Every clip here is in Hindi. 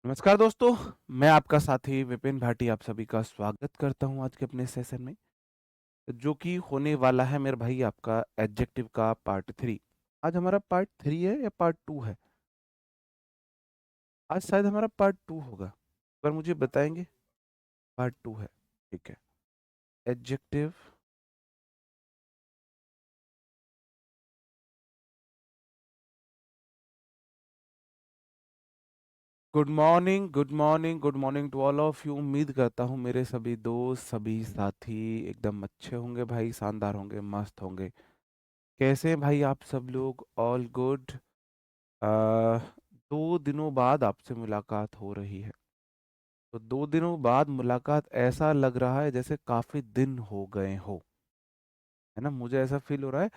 नमस्कार दोस्तों, मैं आपका साथी विपिन भाटी आप सभी का स्वागत करता हूं आज के अपने सेशन में, जो कि होने वाला है मेरे भाई आपका एडजेक्टिव का पार्ट 3। आज हमारा पार्ट 3 है या पार्ट 2 है? आज शायद हमारा पार्ट 2 होगा, पर मुझे बताएंगे। पार्ट 2 है, ठीक है। Adjective. Good morning, good morning, good morning to all of you. उम्मीद करता हूँ मेरे सभी दोस्त, सभी साथी एकदम अच्छे होंगे भाई, शानदार होंगे, मस्त होंगे। कैसे हैं भाई आप सब लोग? All good. आ, 2 दिनों बाद आपसे मुलाकात हो रही है। तो 2 दिनों बाद मुलाकात, ऐसा लग रहा है जैसे काफी दिन हो गए हो। है ना, मुझे ऐसा फील हो रहा है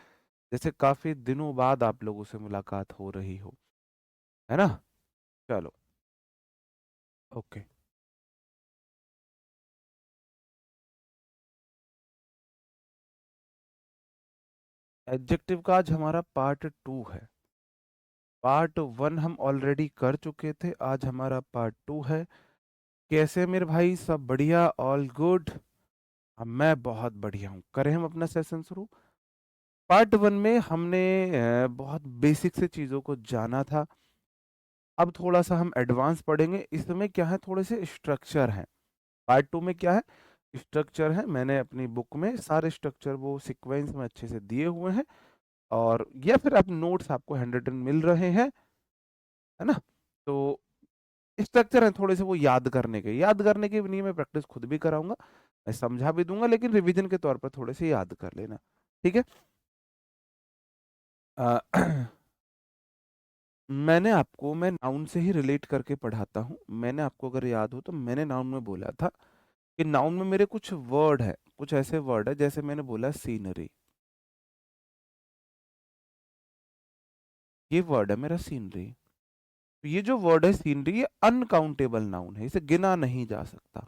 जैसे काफी दिनों बाद आप लोगों से मुलाकात हो रही हो। है ना। चलो। ओके। एडजेक्टिव का आज हमारा पार्ट 2 है। पार्ट 1 हम ऑलरेडी कर चुके थे, आज हमारा पार्ट 2 है। कैसे मेरे भाई, सब बढ़िया? All good. मैं बहुत बढ़िया हूँ। करें हम अपना सेशन शुरू। पार्ट 1 में हमने बहुत बेसिक से चीज़ों को जाना था। अब थोड़ा सा हम एडवांस पढ़ेंगे। इसमें क्या है, थोड़े से स्ट्रक्चर हैं। पार्ट 2 में क्या है, स्ट्रक्चर है। मैंने अपनी बुक में सारे स्ट्रक्चर वो सीक्वेंस में अच्छे से दिए हुए हैं, और या फिर आप नोट्स आपको हैंड रिटन मिल रहे हैं। है ना। तो स्ट्रक्चर है थोड़े से, वो याद करने के भी नहीं, मैं प्रैक्टिस खुद भी कराऊंगा, मैं समझा भी दूंगा, लेकिन रिवीजन के तौर पर थोड़े से याद कर लेना। ठीक है। अ, मैं नाउन से ही रिलेट करके पढ़ाता हूँ। मैंने आपको अगर याद हो तो मैंने नाउन में बोला था कि नाउन में मेरे कुछ वर्ड है, कुछ ऐसे वर्ड है, जैसे मैंने बोला सीनरी। ये वर्ड है मेरा सीनरी। तो ये जो वर्ड है सीनरी, ये अनकाउंटेबल नाउन है, इसे गिना नहीं जा सकता।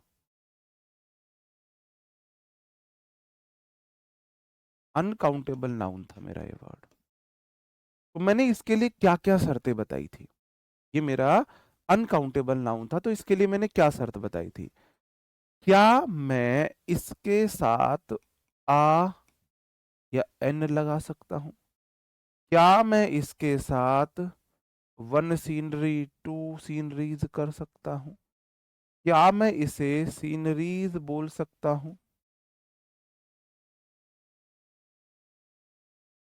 अनकाउंटेबल नाउन था मेरा ये वर्ड। तो मैंने इसके लिए क्या क्या शर्तें बताई थी। ये मेरा अनकाउंटेबल नाउन था, तो इसके लिए मैंने क्या शर्त बताई थी? क्या मैं इसके साथ आ या एन लगा सकता हूं? क्या मैं इसके साथ वन सीनरी, टू सीनरीज कर सकता हूं? क्या मैं इसे सीनरीज बोल सकता हूं?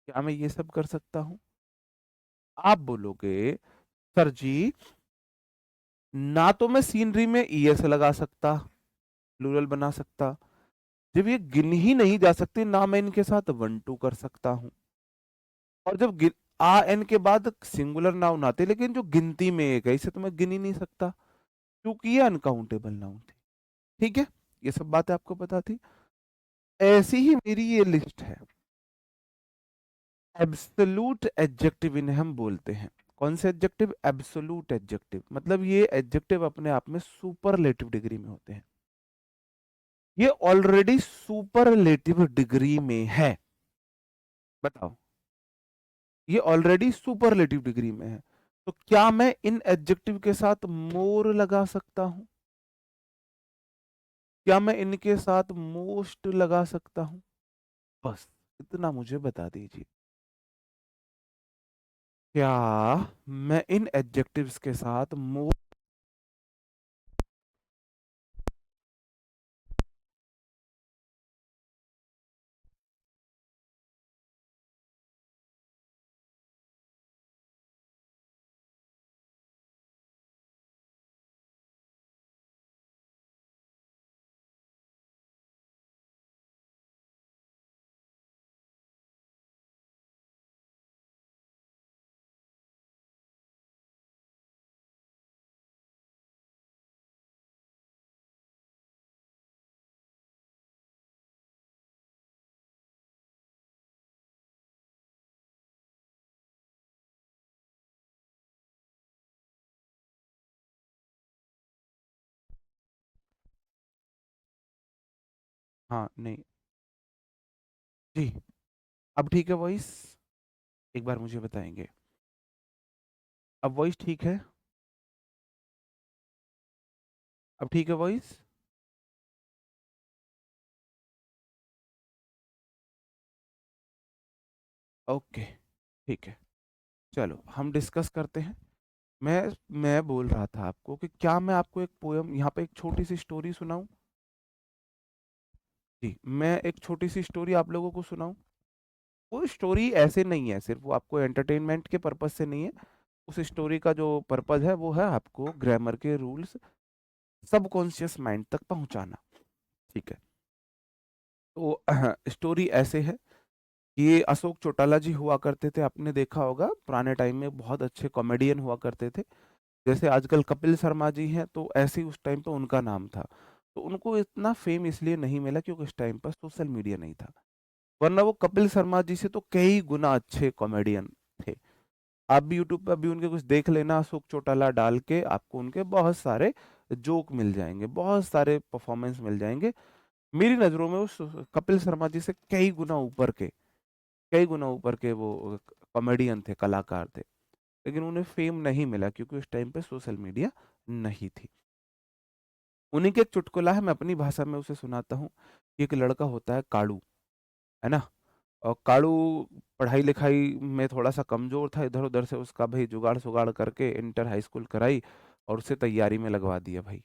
क्या मैं ये सब कर सकता हूं? आप बोलोगे सर जी, ना तो मैं सीनरी में ईएस लगा सकता, प्लूरल बना सकता, जब ये गिन ही नहीं जा सकते, ना मैं इनके साथ वन टू कर सकता हूं। और जब आ एन के बाद सिंगुलर नाउन आते, लेकिन जो गिनती में एक है, इसे तो मैं गिन ही नहीं सकता, क्योंकि ये अनकाउंटेबल नाउन थी। ठीक है। ये सब बातें आपको पता थी। ऐसी ही मेरी ये लिस्ट है। एब्सोल्यूट एडजेक्टिव इन्हें हम बोलते हैं। कौन से एडजेक्टिव? Absolute adjective. मतलब ये एडजेक्टिव अपने आप में सुपरलेटिव डिग्री में होते हैं। ये ऑलरेडी सुपरलेटिव डिग्री में है। बताओ, ये ऑलरेडी सुपरलेटिव डिग्री में है। तो क्या मैं इन एडजेक्टिव के साथ मोर लगा सकता हूं? क्या मैं इनके साथ मोस्ट लगा सकता हूं? बस इतना मुझे बता दीजिए। क्या मैं इन एडजेक्टिव्स के साथ मोर? हाँ, नहीं। जी। अब ठीक है वॉइस? एक बार मुझे बताएंगे। अब वॉइस ठीक है? अब ठीक है वॉइस? ओके, ठीक है। चलो हम डिस्कस करते हैं। मैं मैं बोल रहा था आपको कि क्या मैं आपको एक पोयम यहाँ पे एक छोटी सी स्टोरी सुनाऊं? जी, मैं एक छोटी सी स्टोरी आप लोगों को सुनाऊं। वो स्टोरी ऐसे नहीं है, सिर्फ वो आपको एंटरटेनमेंट के पर्पज से नहीं है। उस स्टोरी का जो पर्पज है वो है आपको ग्रामर के रूल्स सबकॉन्शियस माइंड तक पहुंचाना। ठीक है, तो स्टोरी ऐसे है कि ये अशोक चौटाला जी हुआ करते थे, आपने देखा होगा पुराने टाइम में बहुत अच्छे कॉमेडियन हुआ करते थे। जैसे आजकल कपिल शर्मा जी हैं, तो ऐसे ही उस टाइम पे उनका नाम था। तो उनको इतना फेम इसलिए नहीं मिला क्योंकि उस टाइम पर सोशल मीडिया नहीं था, वरना वो कपिल शर्मा जी से तो कई गुना अच्छे कॉमेडियन थे। आप भी यूट्यूब पे अभी उनके कुछ देख लेना, अशोक चौटाला डाल के आपको उनके बहुत सारे जोक मिल जाएंगे, बहुत सारे परफॉर्मेंस मिल जाएंगे। मेरी नज़रों में उस कपिल शर्मा जी से कई गुना ऊपर के वो कॉमेडियन थे, कलाकार थे। लेकिन उन्हें फेम नहीं मिला क्योंकि उस टाइम पे सोशल मीडिया नहीं थी। उन्हीं के एक चुटकुला है, मैं अपनी भाषा में उसे सुनाता हूँ कि एक लड़का होता है कालू, है ना। और कालू पढ़ाई लिखाई में थोड़ा सा कमजोर था, इधर उधर से उसका भाई जुगाड़ सुगाड़ करके इंटर हाई स्कूल कराई और उसे तैयारी में लगवा दिया भाई।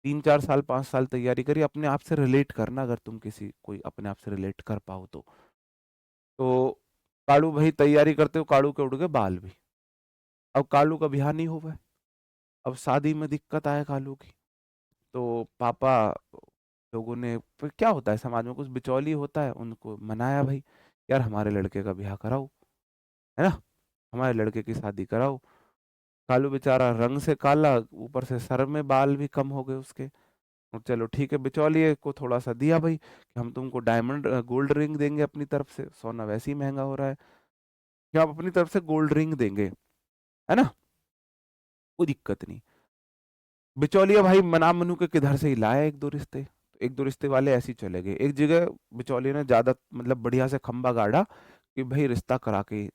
3 4 साल 5 साल तैयारी करी। अपने आप से रिलेट करना, अगर तुम किसी कोई अपने आप से रिलेट कर पाओ तो कालू भाई तैयारी करते हो, कालू के उड़ गए बाल भी। अब कालू का ब्याह नहीं हुआ है, अब शादी में दिक्कत आए कालू की। तो पापा लोगों ने, फिर क्या होता है समाज में, कुछ बिचौली होता है, उनको मनाया भाई, यार हमारे लड़के का ब्याह कराओ, है ना, हमारे लड़के की शादी कराओ। कालू बेचारा रंग से काला, ऊपर से सर में बाल भी कम हो गए उसके। और चलो ठीक है, बिचौलिए को थोड़ा सा दिया भाई कि हम तुमको डायमंड गोल्ड रिंग देंगे अपनी तरफ से, सोना वैसे ही महंगा हो रहा है, कि आप अपनी तरफ से गोल्ड रिंग देंगे, है ना, कोई दिक्कत नहीं। बिचौलिया भाई मना मनू के किधर से ही लाया एक दो रिश्ते, तो एक दो रिश्ते वाले ऐसे ही चले गए। एक जगह बिचौलिए ने ज्यादा मतलब बढ़िया से खंबा गाड़ा कि भाई रिश्ता करा के ही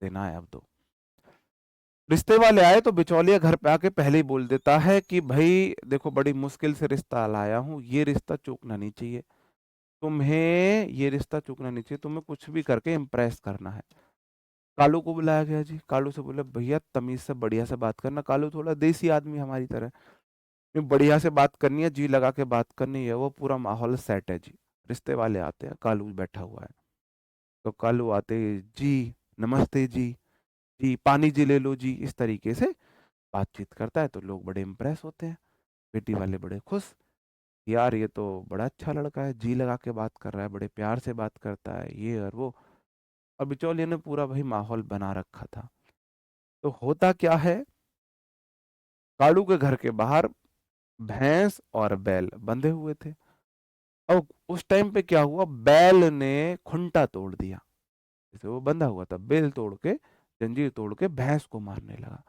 देना है अब तो। रिश्ते वाले आए तो बिचौलिया घर पे आके पहले ही बोल देता है कि भाई देखो, बड़ी मुश्किल से रिश्ता लाया हूँ, ये रिश्ता चूकना नहीं चाहिए, तुम्हें ये रिश्ता चूकना नहीं चाहिए, तुम्हें कुछ भी करके इम्प्रेस करना है। कालू को बुलाया गया जी, कालू से बोले भैया तमीज से बढ़िया से बात करना, कालू थोड़ा देसी आदमी हमारी तरह, नहीं बढ़िया से बात करनी है, जी लगा के बात करनी है, वो पूरा माहौल सेट है जी। रिश्ते वाले आते हैं, कालू बैठा हुआ है, तो कालू आते ही, जी नमस्ते जी, जी पानी जी ले लो जी, इस तरीके से बातचीत करता है। तो लोग बड़े इम्प्रेस होते हैं, बेटी वाले बड़े खुश, यार ये तो बड़ा अच्छा लड़का है, जी लगा के बात कर रहा है, बड़े प्यार से बात करता है, ये और वो। और बिचौलिए ने पूरा भाई माहौल बना रखा था। तो होता क्या है, कालू के घर के बाहर भैंस और बैल बंधे हुए थे। अब उस टाइम पे क्या हुआ, बैल ने खुंटा तोड़ दिया, जैसे वो बंधा हुआ था, बैल तोड़ के, जंजीर तोड़ के भैंस को मारने लगा।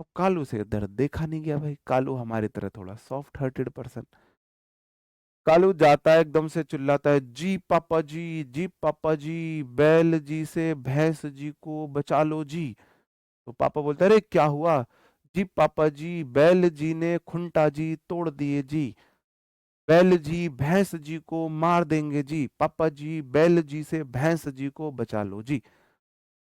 अब कालू से दर्द देखा नहीं गया भाई, कालू हमारी तरह थोड़ा सॉफ्ट हार्टेड पर्सन। कालू जाता है एकदम से चिल्लाता है, जी पापा जी, जी पापा जी, बैल जी से भैंस जी को बचा लो जी। तो पापा बोलते हैं, अरे क्या हुआ? जी पापा जी, बैल जी ने खुंटा जी तोड़ दिए जी, बैल जी भैंस जी को मार देंगे जी, पापा जी बैल जी से भैंस जी को बचा लो जी।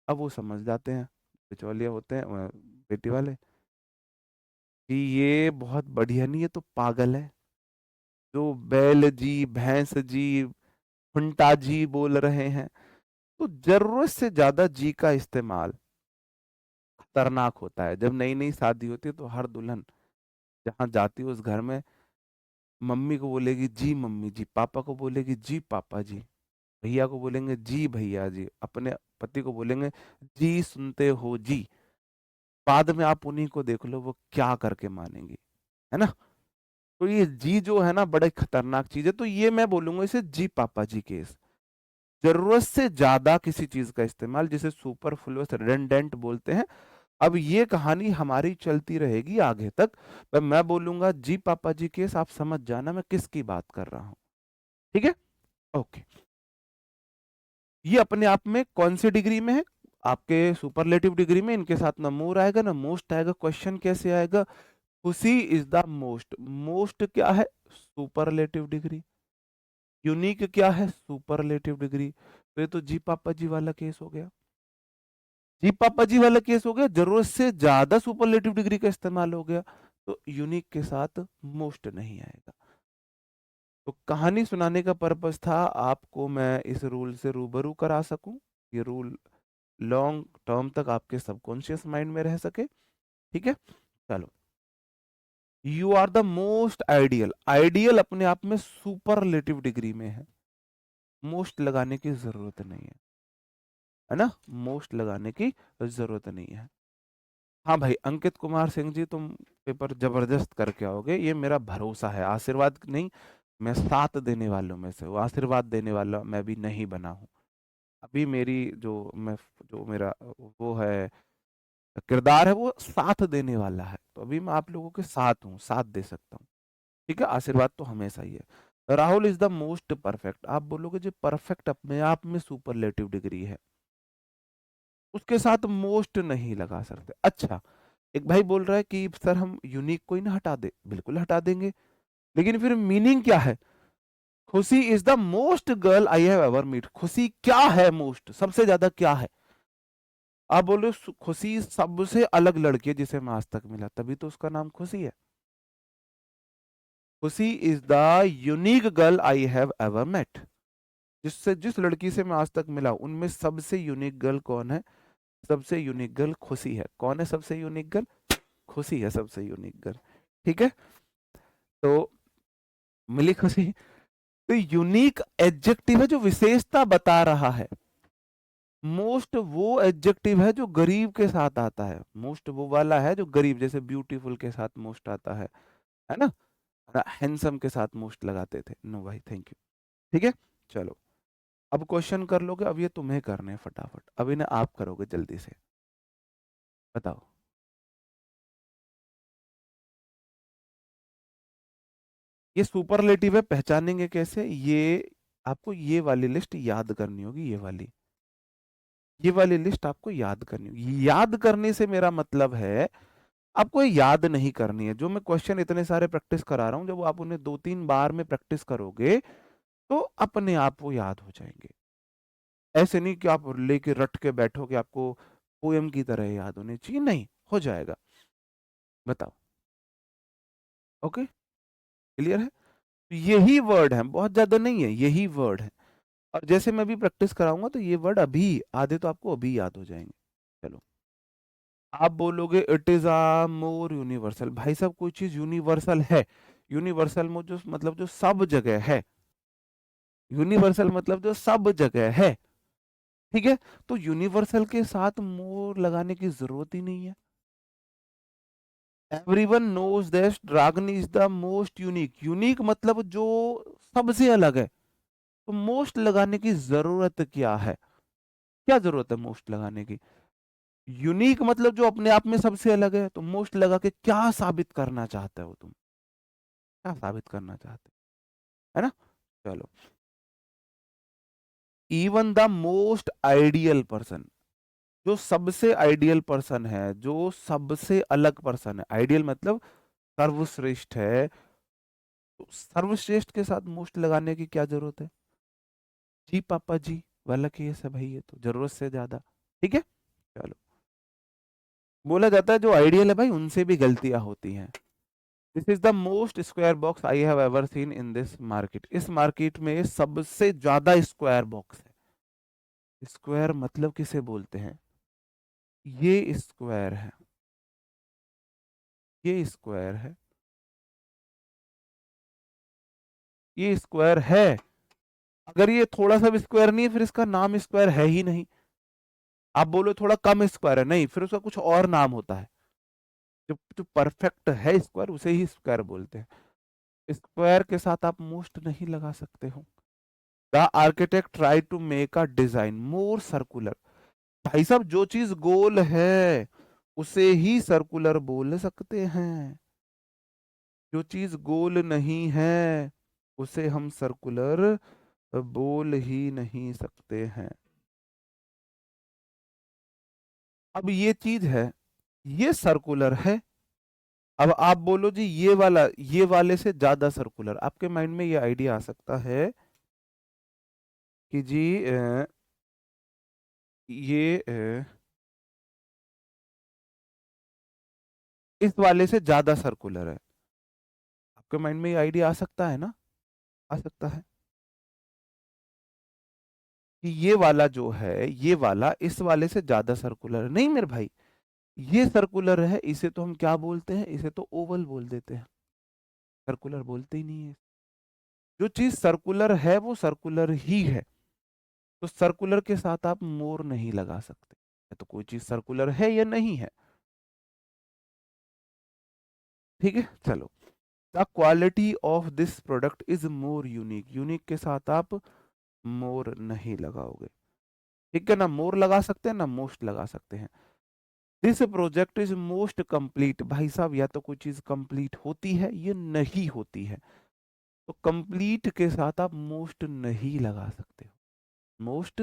अब वो समझ जाते हैं, बिचौलिए होते हैं बेटी वाले, कि ये बहुत बढ़िया नहीं, ये तो पागल है, जो बैल जी भैंस जी फंटा जी बोल रहे हैं। तो जरूरत से ज्यादा जी का इस्तेमाल खतरनाक होता है। जब नई नई शादी होती है तो हर दुल्हन जहां जाती है उस घर में मम्मी को बोलेगी जी मम्मी जी, पापा को बोलेगी जी पापा जी, भैया को बोलेंगे जी भैया जी, अपने पति को बोलेंगे जी सुनते हो जी। बाद में आप उन्हीं को देख लो वो क्या करके मानेंगी, है ना। तो ये जी जो है ना, बड़ा खतरनाक चीज है। तो ये मैं बोलूंगा इसे जी पापा जी केस। जरूरत से ज्यादा किसी चीज का इस्तेमाल, जिसे सुपरफ्लुअस रिडंडेंट बोलते हैं। अब ये कहानी हमारी चलती रहेगी आगे तक, पर मैं बोलूंगा जी पापा जी केस, आप समझ जाना मैं किसकी बात कर रहा हूं। ठीक है, ओके। ये अपने आप में कौन सी डिग्री में है? आपके सुपरलेटिव डिग्री में इनके साथ ना मोर आएगा ना मोस्ट आएगा। क्वेश्चन कैसे आएगा? खुशी इज द मोस्ट। मोस्ट क्या है? Superlative degree. यूनिक क्या है? Superlative degree. तो ये तो जी पापा जी वाला केस हो गया। जी पापा जी वाला केस हो गया, जरूरत से ज्यादा सुपरलेटिव डिग्री का इस्तेमाल हो गया, तो यूनिक के साथ मोस्ट नहीं आएगा। तो कहानी सुनाने का पर्पस था आपको मैं इस रूल से रूबरू करा सकूं, ये रूल लॉन्ग टर्म तक आपके सबकॉन्शियस माइंड में रह सके। ठीक है, चलो। You are the most ideal. Ideal अपने आप में सुपरलेटिव डिग्री में है, मोस्ट लगाने की जरूरत नहीं है ना? मोस्ट लगाने की जरूरत नहीं है। हाँ भाई अंकित कुमार सिंह जी, तुम पेपर जबरदस्त करके आओगे, ये मेरा भरोसा है। आशीर्वाद नहीं, मैं साथ देने वालों में से हूँ, आशीर्वाद देने वाला मैं भी नहीं बना हूँ अभी। मेरी जो मेरा वो है किरदार है, वो साथ देने वाला है, तो अभी मैं आप लोगों के साथ हूँ, साथ दे सकता हूँ। ठीक है, आशीर्वाद तो हमेशा ही है। Rahul is the most perfect. आप बोलोगे जो परफेक्ट अपने आप में सुपरलेटिव डिग्री है, उसके साथ मोस्ट नहीं लगा सकते। अच्छा, एक भाई बोल रहा है कि सर हम यूनिक कोई ना हटा दे, बिल्कुल हटा देंगे, लेकिन फिर मीनिंग क्या है? Khushi is the most girl I have ever meet. Khushi क्या है? मोस्ट, सबसे ज्यादा क्या है? आप बोल रहे हो खुशी सबसे अलग लड़की है जिसे मैं आज तक मिला, तभी तो उसका नाम खुशी है। Khushi is the unique girl I have ever met. जिस लड़की से मैं आज तक मिला उनमें सबसे यूनिक गर्ल कौन है? सबसे यूनिक गर्ल खुशी है। कौन है सबसे यूनिक गर्ल? खुशी है सबसे यूनिक गर्ल। ठीक है, तो मिली खुशी। तो यूनिक एडजेक्टिव है जो विशेषता बता रहा है। मोस्ट वो एडजेक्टिव है जो गरीब के साथ आता है। मोस्ट वो वाला है जो गरीब, जैसे ब्यूटीफुल के साथ मोस्ट आता है ना? हैंडसम के साथ मोस्ट लगाते थे। नो भाई, थैंक यू। ठीक है, चलो अब क्वेश्चन कर लोगे। अब ये तुम्हें करने हैं फटाफट, अब इन्हें आप करोगे जल्दी से। बताओ। ये सुपरलेटिव है, पहचानेंगे कैसे? ये आपको ये वाली लिस्ट याद करनी होगी, ये वाली लिस्ट आपको याद करनी होगी। याद करने से मेरा मतलब है आपको ये याद नहीं करनी है। जो मैं क्वेश्चन इतने सारे प्रैक्टिस करा रहा हूं, जब आप उन्हें 2-3 बार में प्रैक्टिस करोगे तो अपने आप वो याद हो जाएंगे। ऐसे नहीं कि आप लेके रट के बैठोगे, आपको पोयम की तरह याद होने चाहिए, नहीं हो जाएगा। बताओ। ओके, क्लियर है? तो यही वर्ड है, बहुत ज्यादा नहीं है, यही वर्ड है। और जैसे मैं भी प्रैक्टिस कराऊंगा तो ये वर्ड अभी आधे तो आपको अभी याद हो जाएंगे। चलो, आप बोलोगे it is a more universal. भाई साहब कोई चीज यूनिवर्सल है, यूनिवर्सल में जो मतलब जो सब जगह है, यूनिवर्सल मतलब जो सब जगह है। ठीक है, तो यूनिवर्सल के साथ मोर लगाने की जरूरत ही नहीं है। Everyone knows that dragon is the most unique. Unique मतलब जो सबसे अलग है, तो मोस्ट लगाने की जरूरत क्या है? क्या जरूरत है मोस्ट लगाने की? यूनिक मतलब जो अपने आप में सबसे अलग है, तो मोस्ट लगा के क्या साबित करना चाहते हो तुम? क्या साबित करना चाहते हो, है ना? चलो, even the most ideal person. जो सबसे आइडियल पर्सन है, जो सबसे अलग पर्सन है, आइडियल मतलब सर्वश्रेष्ठ है, तो सर्वश्रेष्ठ के साथ मोस्ट लगाने की क्या जरूरत है? जी पापा जी वाला केस है भाई, ये तो जरूरत से ज्यादा। ठीक है, चलो। बोला जाता है जो आइडियल है भाई उनसे भी गलतियां होती हैं। This is the most square box I have ever seen in this market. इस मार्केट में सबसे ज्यादा स्क्वायर बॉक्स है। स्क्वायर मतलब किसे बोलते हैं? ये स्क्वायर है, ये स्क्वायर है, ये स्क्वायर है। अगर ये थोड़ा सा भी स्क्वायर नहीं है फिर इसका नाम स्क्वायर है ही नहीं। आप बोलो थोड़ा कम स्क्वायर है, नहीं, फिर उसका कुछ और नाम होता है। जो जो परफेक्ट है स्क्वायर उसे ही स्क्वायर बोलते हैं। स्क्वायर के साथ आप मोस्ट नहीं लगा सकते हो। The architect try to make a design more circular. भाई साहब जो चीज गोल है उसे ही सर्कुलर बोल सकते हैं। जो चीज गोल नहीं है उसे हम सर्कुलर बोल ही नहीं सकते हैं। अब ये चीज है, ये सर्कुलर है। अब आप बोलो जी ये वाला ये वाले से ज्यादा सर्कुलर, आपके माइंड में ये आइडिया आ सकता है कि जी ये इस वाले से ज्यादा सर्कुलर है। आपके माइंड में ये आइडिया आ सकता है ना, आ सकता है कि ये वाला जो है, ये वाला इस वाले से ज्यादा सर्कुलर है। नहीं मेरे भाई, ये सर्कुलर है, इसे तो हम क्या बोलते हैं, इसे तो ओवल बोल देते हैं, सर्कुलर बोलते ही नहीं है। जो चीज सर्कुलर है वो सर्कुलर ही है, तो सर्कुलर के साथ आप मोर नहीं लगा सकते। या तो कोई चीज सर्कुलर है या नहीं है। ठीक है, चलो। The quality of this product is more unique, unique के साथ आप मोर नहीं लगाओगे। ठीक है ना, मोर लगा सकते हैं ना मोस्ट लगा सकते हैं। This project is most complete, भाई साहब या तो कोई चीज कंप्लीट होती है या नहीं होती है, तो कंप्लीट के साथ आप मोस्ट नहीं लगा सकते हो, मोस्ट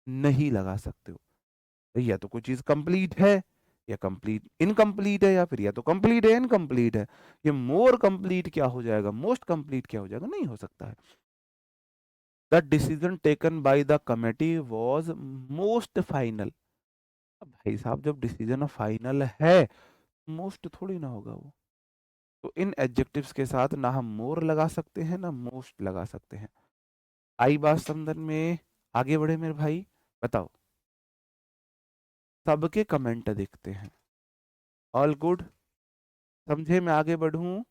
नहीं लगा सकते हो। या तो कोई चीज कंप्लीट है या कंप्लीट इनकम्प्लीट है, या फिर या तो कंप्लीट है इनकम्प्लीट है। ये मोर कंप्लीट क्या हो जाएगा, मोस्ट कंप्लीट क्या हो जाएगा, नहीं हो सकता है। The decision taken by the committee was most final. अब भाई साहब जब डिसीजन फाइनल है, मोस्ट थोड़ी ना होगा वो। तो इन एडजेक्टिव्स के साथ ना हम मोर लगा सकते हैं ना मोस्ट लगा सकते हैं। आई बात समझ में, आगे बढ़े मेरे भाई, बताओ। सबके कमेंट देखते हैं, ऑल गुड, समझे मैं आगे बढ़ूं।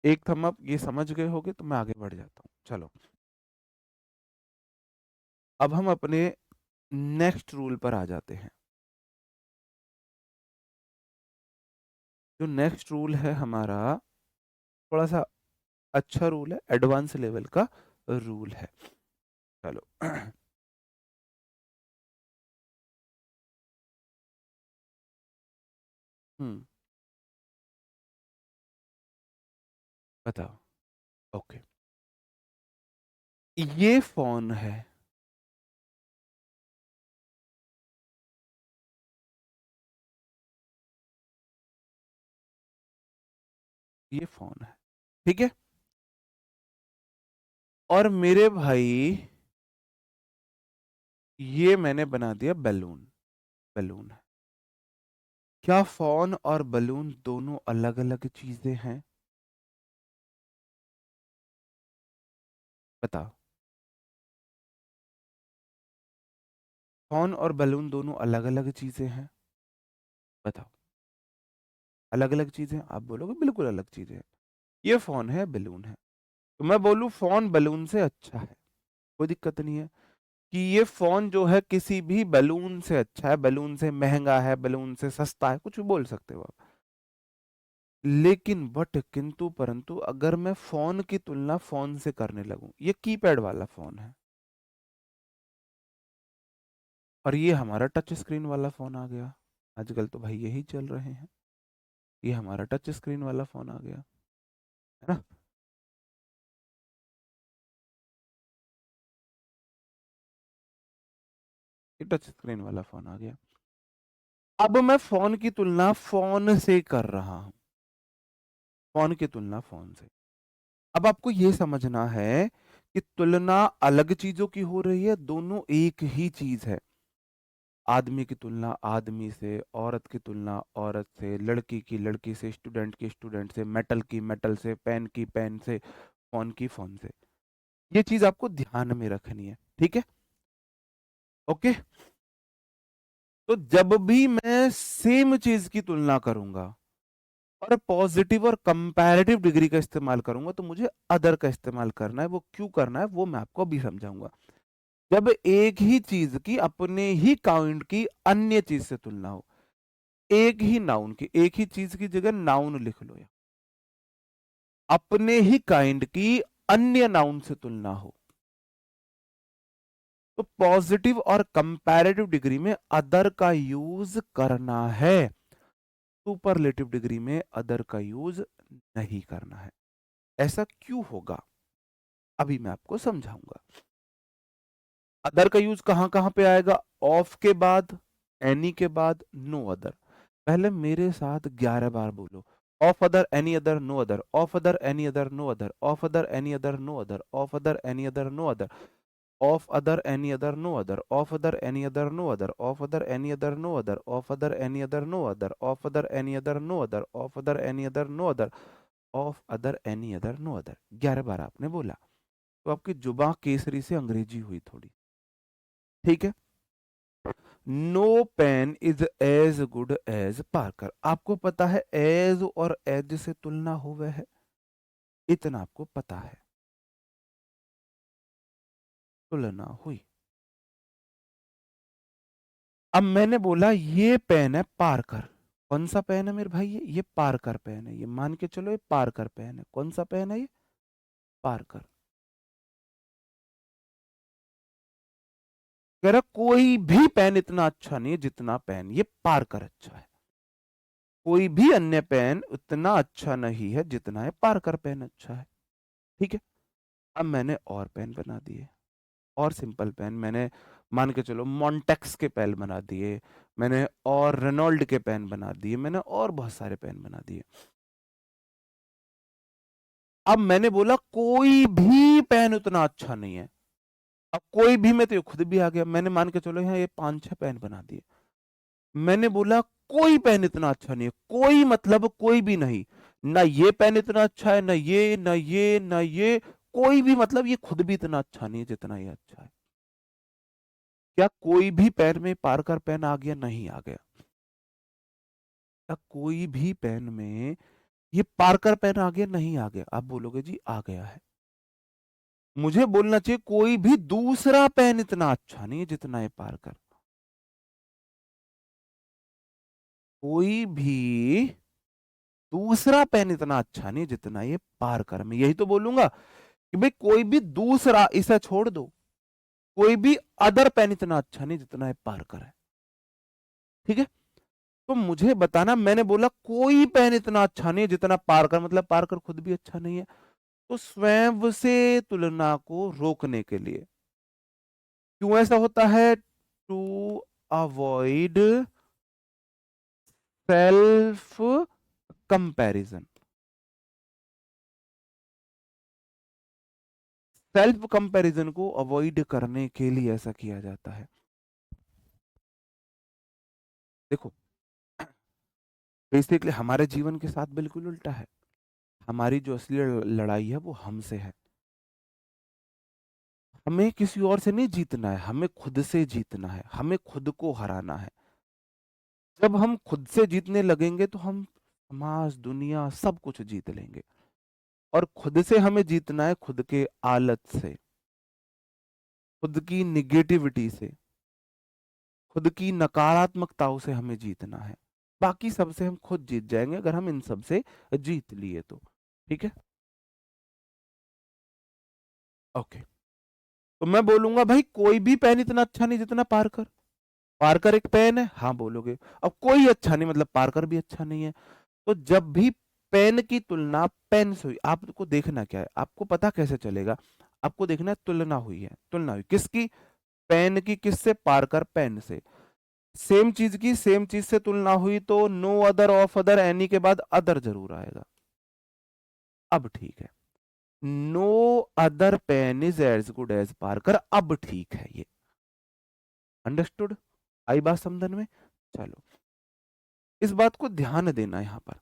एक थम अप, ये समझ गए होगे तो मैं आगे बढ़ जाता हूँ, चलो। अब हम अपने नेक्स्ट रूल पर आ जाते हैं। जो नेक्स्ट रूल है हमारा, थोड़ा सा अच्छा रूल है, एडवांस लेवल का रूल है, चलो। हम्म, बताओ। ओके, ये फोन है, ये फोन है, ठीक है। और मेरे भाई ये मैंने बना दिया बैलून, बैलून है। क्या फोन और बलून दोनों अलग अलग चीजें हैं, बताओ। फोन और बलून दोनों अलग अलग चीजें हैं, बताओ। अलग अलग चीजें, आप बोलोगे बिल्कुल अलग चीजें हैं। ये फोन है बलून है, तो मैं बोलूं फोन बलून से अच्छा है, कोई दिक्कत नहीं है। कि ये फोन जो है किसी भी बलून से अच्छा है, बलून से महंगा है, बलून से सस्ता है, कुछ भी बोल सकते हो आप। लेकिन बट किंतु परंतु अगर मैं फोन की तुलना फोन से करने लगूं, ये कीपैड वाला फोन है और ये हमारा टच स्क्रीन वाला फोन आ गया। आजकल तो भाई यही चल रहे हैं, ये हमारा टच स्क्रीन वाला फोन आ गया, है ना। ये टच स्क्रीन वाला फोन आ गया। अब मैं फोन की तुलना फोन से कर रहा हूं, फोन की तुलना फोन से। अब आपको यह समझना है कि तुलना अलग चीजों की हो रही है, दोनों एक ही चीज है। आदमी की तुलना आदमी से, औरत की तुलना औरत से, लड़की की लड़की से, स्टूडेंट की स्टूडेंट से, मेटल की मेटल से, पेन की पेन से, फोन की फोन से। ये चीज आपको ध्यान में रखनी है, ठीक है। ओके, तो जब भी मैं सेम चीज की तुलना करूंगा और पॉजिटिव और कंपैरेटिव डिग्री का इस्तेमाल करूंगा, तो मुझे अदर का इस्तेमाल करना है। वो क्यों करना है वो मैं आपको अभी समझाऊंगा। जब एक ही चीज की, अपने ही काउंट की अन्य चीज से तुलना हो, एक ही नाउन की, एक ही चीज की जगह नाउन लिख लो, या अपने ही काइंड की अन्य नाउन से तुलना हो, तो पॉजिटिव और कंपैरेटिव डिग्री में अदर का यूज करना है, सुपरलेटिव डिग्री में अदर का यूज नहीं करना है। ऐसा क्यों होगा, अभी मैं आपको समझाऊंगा। अदर का यूज कहां कहां पे आएगा? ऑफ के बाद, एनी के बाद, नो अदर। पहले मेरे साथ 11 बार बोलो, of other any other no other, of other any other no other, of other any other no other, of other any other no other, of other any other no other, of other any other no other, of other any other no other, of other any other no other, of other any other no other, of other any other no other, of other any other no other. 11 बार आपने बोला, तो आपकी जुबान केसरी से अंग्रेजी हुई थोड़ी, ठीक है। No pen is as good as Parker. आपको पता है एज और एज से तुलना हुआ है, इतना आपको पता है, तुलना हुई। अब मैंने बोला ये पेन है पार्कर। कौन सा पेन है मेरे भाई? ये पार्कर पेन है, ये मान के चलो ये पार्कर पेन है। कौन सा पेन है ये? पार्कर। कह रहा कोई भी पेन इतना अच्छा नहीं है जितना पेन ये पार्कर अच्छा है। कोई भी अन्य पेन उतना अच्छा नहीं है जितना है पार्कर पेन अच्छा है, ठीक है। अब मैंने और पेन बना दिए, और सिंपल पेन मैंने मान के चलो मॉन्टेक्स के पेन बना दिए, मैंने और रेनॉल्ड के पेन बना दिए, मैंने और बहुत सारे पेन बना दिए। अब मैंने बोला कोई भी पेन उतना अच्छा नहीं है। अब कोई भी में तो ये खुद भी आ गया, मैंने मान के चलो यहाँ ये 5-6 पेन बना दिए। मैंने बोला कोई पेन इतना अच्छा नहीं है, कोई मतलब कोई भी नहीं, ना ये पेन इतना अच्छा है, ना ये ना ये ना ये, कोई भी मतलब ये खुद भी इतना अच्छा नहीं है जितना ये अच्छा है। क्या कोई भी पेन में पार्कर पेन आ गया? नहीं आ गया। क्या कोई भी पेन में ये पार्कर पेन आ गया? नहीं आ गया। आप बोलोगे जी आ गया है। मुझे बोलना चाहिए कोई भी दूसरा पेन इतना अच्छा नहीं है जितना ये पार्कर। कोई भी दूसरा पेन इतना अच्छा नहीं जितना ये पार्कर। मैं यही तो बोलूंगा कि भाई कोई भी दूसरा, इसे छोड़ दो, कोई भी अदर पेन इतना अच्छा नहीं जितना ये पार्कर है, ठीक है। तो मुझे बताना, मैंने बोला कोई पेन इतना अच्छा नहीं है जितना पार्कर, मतलब पार्कर खुद भी अच्छा नहीं है। तो स्वयं से तुलना को रोकने के लिए, क्यों ऐसा होता है? To avoid self comparison. Self comparison को अवॉइड करने के लिए ऐसा किया जाता है। देखो, बेसिकली हमारे जीवन के साथ बिल्कुल उल्टा है। हमारी जो असली लड़ाई है वो हमसे है। हमें किसी और से नहीं जीतना है, हमें खुद से जीतना है, हमें खुद को हराना है। जब हम खुद से जीतने लगेंगे तो हम समाज, दुनिया, सब कुछ जीत लेंगे। और खुद से हमें जीतना है, खुद के आलत से, खुद की निगेटिविटी से, खुद की नकारात्मकताओं से हमें जीतना है। बाकी सबसे हम खुद जीत जाएंगे अगर हम इन सब से जीत लिए तो, ठीक है। ओके। तो मैं बोलूंगा भाई कोई भी पेन इतना अच्छा नहीं जितना पार्कर। पार्कर एक पेन है, हाँ बोलोगे। अब कोई अच्छा नहीं मतलब पार्कर भी अच्छा नहीं है। तो जब भी पेन की तुलना पेन से हुई, आपको देखना क्या है, आपको पता कैसे चलेगा? आपको देखना है तुलना हुई है। तुलना हुई किसकी? पेन की। किससे? पार्कर पेन से। सेम चीज की सेम चीज से तुलना हुई तो no other, of other, any के बाद अदर जरूर आएगा। अब ठीक है, no other pen is as good as Parker, अब ठीक है ये। अंडरस्टूड? आई बात समझ में? चलो, इस बात को ध्यान देना यहां पर।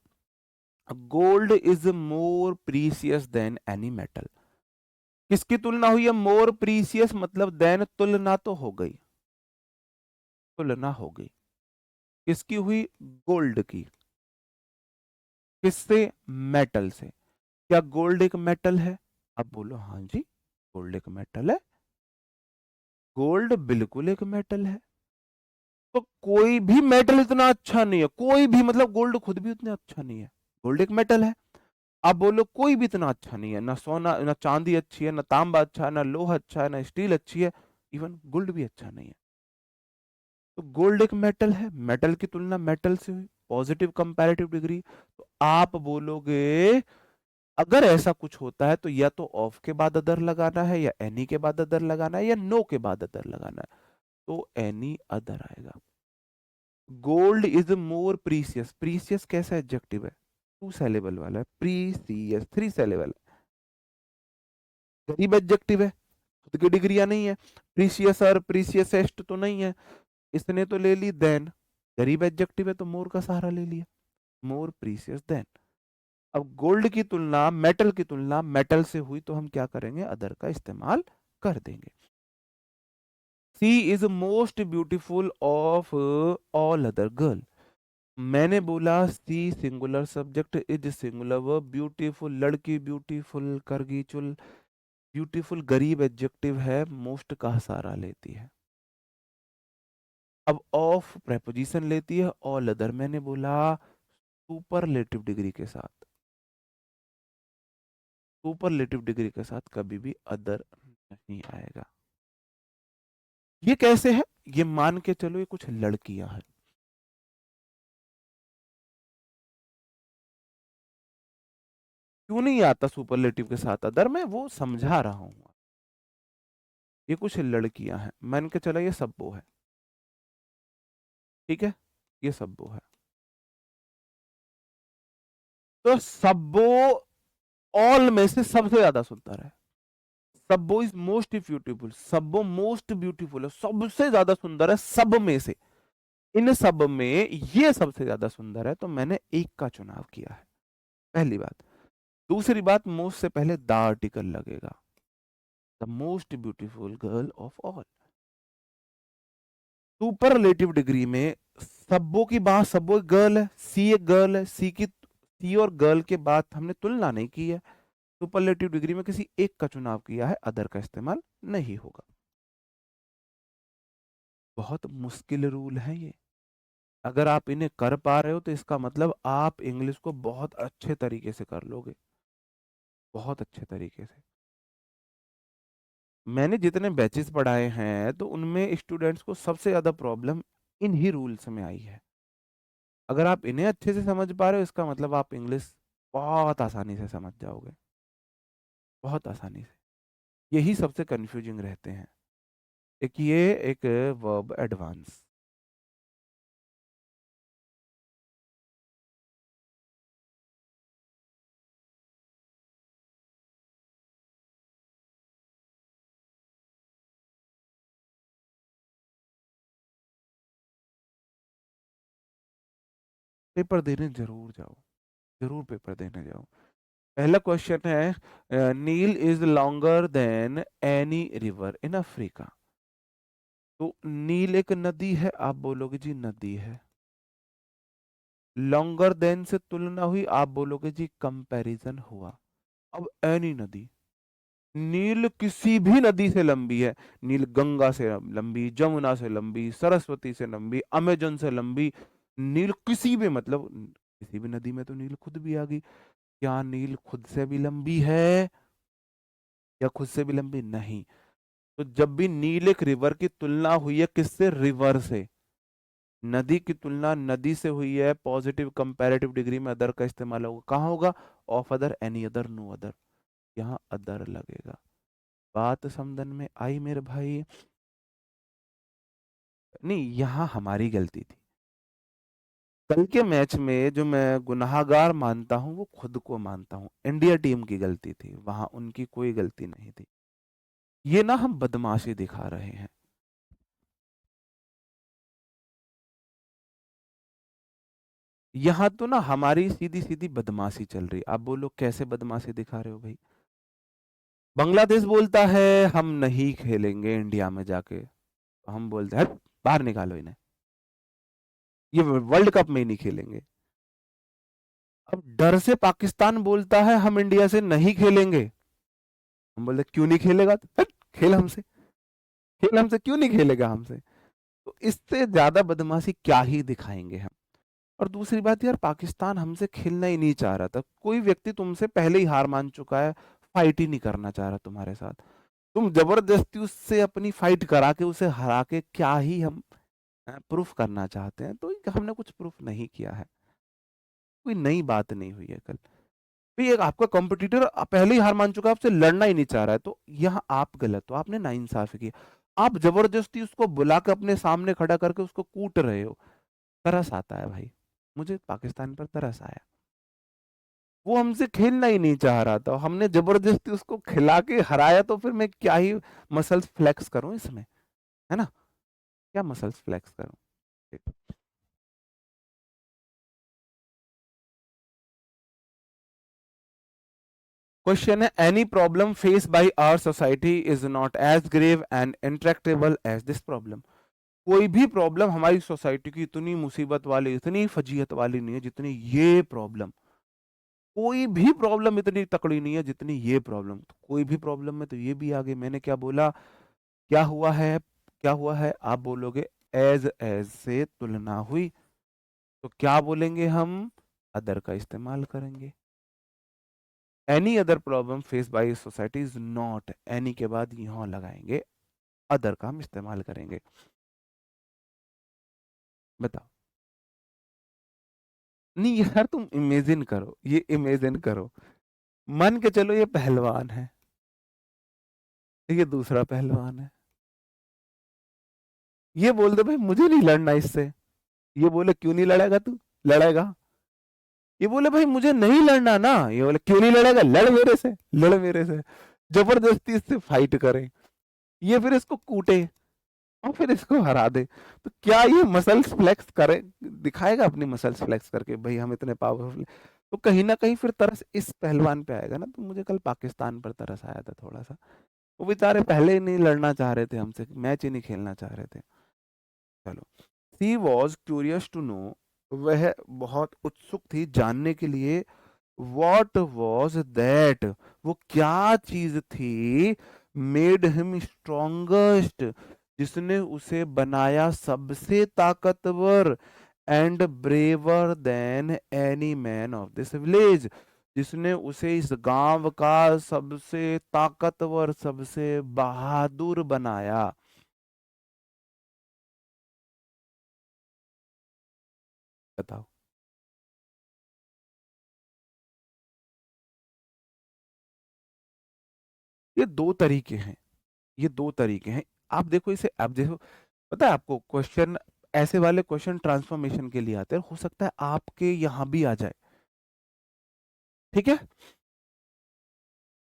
Gold is more precious than any metal. किसकी तुलना हुई है? मोर प्रीसियस मतलब देन, तुलना तो हो गई, तुलना हो गई। किसकी हुई? गोल्ड की। किससे? मेटल से। क्या गोल्ड एक मेटल है? अब बोलो हाँ जी, गोल्ड एक मेटल है। गोल्ड बिल्कुल एक मेटल है। तो कोई भी मेटल इतना अच्छा नहीं है, कोई भी मतलब गोल्ड खुद भी उतना अच्छा नहीं है। गोल्ड एक मेटल है। आप बोलो कोई भी इतना अच्छा नहीं है, ना सोना ना चांदी अच्छी है, ना तांबा अच्छा है, ना लोहा अच्छा है, ना स्टील अच्छी है, इवन गोल्ड भी अच्छा नहीं है। तो गोल्ड एक मेटल है, मेटल की तुलना मेटल से हुई, पॉजिटिव कंपैरेटिव डिग्री। तो आप बोलोगे अगर ऐसा कुछ होता है तो या तो ऑफ के बाद अदर लगाना है, या एनी के बाद अदर लगाना है, या नो के बाद अदर लगाना है। तो एनी अदर आएगा। Gold is more precious, precious कैसा एडजेक्टिव है? टू सेलेबल वाला है। Precious three saleable. गरीब एडजेक्टिव है, खुद की डिग्रियां नहीं है। प्रीसियस और प्रीसियसेस्ट तो नहीं है, इसने तो ले ली देन। गरीब एडजेक्टिव है तो मोर का सहारा ले लिया, मोर प्रीसियस देन। अब गोल्ड की तुलना, मेटल की तुलना मेटल से हुई तो हम क्या करेंगे? अदर का इस्तेमाल कर देंगे। She is most beautiful of all other girl. मैंने बोला she singular subject, is singular verb, beautiful लड़की, ब्यूटीफुल करगी चुल, ब्यूटीफुल गरीब एडजेक्टिव है, मोस्ट का सहारा लेती है। अब ऑफ प्रेपोजिशन लेती है, ऑल अदर मैंने बोला सुपरलेटिव डिग्री के साथ, सुपरलेटिव डिग्री के साथ कभी भी अदर नहीं आएगा। ये कैसे है? ये मान के चलो ये कुछ लड़कियां हैं, क्यों नहीं आता सुपरलेटिव के साथ अदर? मैं वो समझा रहा हूं। ये कुछ लड़कियां हैं, मान के चलो ये सब्बो है, ठीक है, ये सब्बो है। तो सब्बो ऑल में से सबसे ज्यादा सुंदर है। सब्बो इज मोस्ट ब्यूटीफुल, सब्बो मोस्ट ब्यूटीफुल है, सबसे ज्यादा सुंदर है सब में से। इन सब में ये सबसे ज्यादा सुंदर है, तो मैंने एक का चुनाव किया है, पहली बात। दूसरी बात, मोस्ट से पहले द आर्टिकल लगेगा, the most beautiful girl of all. Superlative degree में सब्बो की बात, सब्बो एक गर्ल है, सी एक गर्ल है, सी और गर्ल के बाद हमने तुलना नहीं की है। सुपरलेटिव डिग्री में किसी एक का चुनाव किया है, अदर का इस्तेमाल नहीं होगा। बहुत मुश्किल रूल है ये। अगर आप इन्हें कर पा रहे हो तो इसका मतलब आप इंग्लिश को बहुत अच्छे तरीके से कर लोगे, बहुत अच्छे तरीके से। मैंने जितने बैचेस पढ़ाए हैं तो उनमें स्टूडेंट्स को सबसे ज्यादा प्रॉब्लम इन ही रूल्स में आई है। अगर आप इन्हें अच्छे से समझ पा रहे हो, इसका मतलब आप इंग्लिश बहुत आसानी से समझ जाओगे, बहुत आसानी से। यही सबसे कंफ्यूजिंग रहते हैं। एक ये, एक वर्ब एडवांस। पेपर देने जरूर जाओ, जरूर पेपर देने जाओ। पहला क्वेश्चन है, Nile is longer than any river in Africa. तो नील एक नदी है, आप बोलोगे जी नदी है। लॉन्गर देन से तुलना हुई, आप बोलोगे जी कंपैरिजन हुआ। अब एनी नदी, नील किसी भी नदी से लंबी है। नील गंगा से लंबी, जमुना से लंबी, सरस्वती से लंबी, अमेजन से लंबी। नील किसी भी, मतलब किसी भी नदी में तो नील खुद भी आ गई। क्या नील खुद से भी लंबी है? या खुद से भी लंबी नहीं। तो जब भी नील एक रिवर की तुलना हुई है, किससे? रिवर से। नदी की तुलना नदी से हुई है, पॉजिटिव कंपैरेटिव डिग्री में अदर का इस्तेमाल होगा। कहाँ होगा? Of other, any other, no other. यहाँ अदर लगेगा। बात समझन में आई मेरे भाई? नहीं, यहाँ हमारी गलती थी। कल के मैच में जो मैं गुनाहगार मानता हूँ वो खुद को मानता हूँ, इंडिया टीम की गलती थी, वहां उनकी कोई गलती नहीं थी। ये ना हम बदमाशी दिखा रहे हैं। यहाँ तो ना हमारी सीधी सीधी बदमाशी चल रही। आप बोलो कैसे बदमाशी दिखा रहे हो भाई? बांग्लादेश बोलता है हम नहीं खेलेंगे इंडिया में जाके, तो हम बोलते हैं बाहर निकालो इन्हें, ये वर्ल्ड कप में ही नहीं खेलेंगे। अब डर से पाकिस्तान बोलता है हम इंडिया से नहीं खेलेंगे, हम बोलते क्यों नहीं खेलेगा? तो खेल हमसे, खेल हमसे, क्यों नहीं खेलेगा हमसे? तो इससे ज्यादा बदमाशी क्या ही दिखाएंगे हम। और दूसरी बात यार, पाकिस्तान हमसे खेलना ही नहीं चाह रहा था। कोई व्यक्ति तुमसे पहले ही हार मान चुका है, फाइट ही नहीं करना चाह रहा तुम्हारे साथ। तुम जबरदस्ती उससे अपनी फाइट करा के उसे हरा के क्या ही हम प्रूफ करना चाहते हैं? तो हमने कुछ प्रूफ नहीं किया है, कोई नई बात नहीं हुई है कल। भी एक आपका कॉम्पिटिटर पहले ही हार मान चुका है, आपसे लड़ना ही नहीं चाह रहा है, तो यहाँ आप गलत हो, आपने नाइंसाफी की। आप जबरदस्ती उसको बुला के अपने सामने खड़ा करके उसको कूट रहे हो। तरस आता है भाई, मुझे पाकिस्तान पर तरस आया। वो हमसे खेलना ही नहीं चाह रहा था, हमने जबरदस्ती उसको खिला के हराया, तो फिर मैं क्या ही मसल्स फ्लेक्स करूं इसमें, है ना? क्या मसल्स फ्लेक्स करूं? क्वेश्चन है, any problem face by our society is not as grave and intractable as this problem. कोई भी प्रॉब्लम हमारी सोसाइटी की इतनी मुसीबत वाली, इतनी फजीयत वाली नहीं है जितनी ये प्रॉब्लम। कोई भी प्रॉब्लम इतनी तकड़ी नहीं है जितनी ये प्रॉब्लम। तो कोई भी प्रॉब्लम में तो ये भी आगे, मैंने क्या बोला, क्या हुआ है, क्या हुआ है, आप बोलोगे एज से तुलना हुई, तो क्या बोलेंगे हम, अदर का इस्तेमाल करेंगे। Any other problem face by society is not, any के बाद यहां लगाएंगे, अदर का हम इस्तेमाल करेंगे। बताओ। नहीं यार, तुम इमेजिन करो, ये इमेजिन करो, मन के चलो ये पहलवान है, ये दूसरा पहलवान है, ये बोल दे भाई मुझे नहीं लड़ना इससे, ये बोले क्यों नहीं लड़ेगा तू, लड़ेगा। ये बोले भाई मुझे नहीं लड़ना ना, ये बोले क्यों नहीं लड़ेगा, लड़ मेरे से, लड़ मेरे से, जबरदस्ती इससे फाइट करें, ये फिर इसको कूटे और फिर इसको हरा दे। तो क्या ये मसल्स फ्लेक्स करे, दिखाएगा अपनी मसल्स फ्लेक्स करके भाई हम इतने पावरफुल। तो कहीं ना कहीं फिर तरस इस पहलवान पे आएगा ना। तो मुझे कल पाकिस्तान पर तरस आया था थोड़ा सा, वो बेचारे पहले ही नहीं लड़ना चाह रहे थे हमसे, मैच ही नहीं खेलना चाह रहे थे। चलो, she was curious to know, वह बहुत उत्सुक थी जानने के लिए, वॉट वॉज दैट, वो क्या चीज थी, मेड हिम स्ट्रोंगेस्ट, जिसने उसे बनाया सबसे ताकतवर, and braver than any man of this village, जिसने उसे इस गांव का सबसे ताकतवर, सबसे बहादुर बनाया। बताओ। ये दो तरीके हैं, ये दो तरीके हैं। आप देखो इसे, आप देखो, पता है आपको क्वेश्चन, ऐसे वाले क्वेश्चन ट्रांसफॉर्मेशन के लिए आते हैं, हो सकता है आपके यहां भी आ जाए। ठीक है,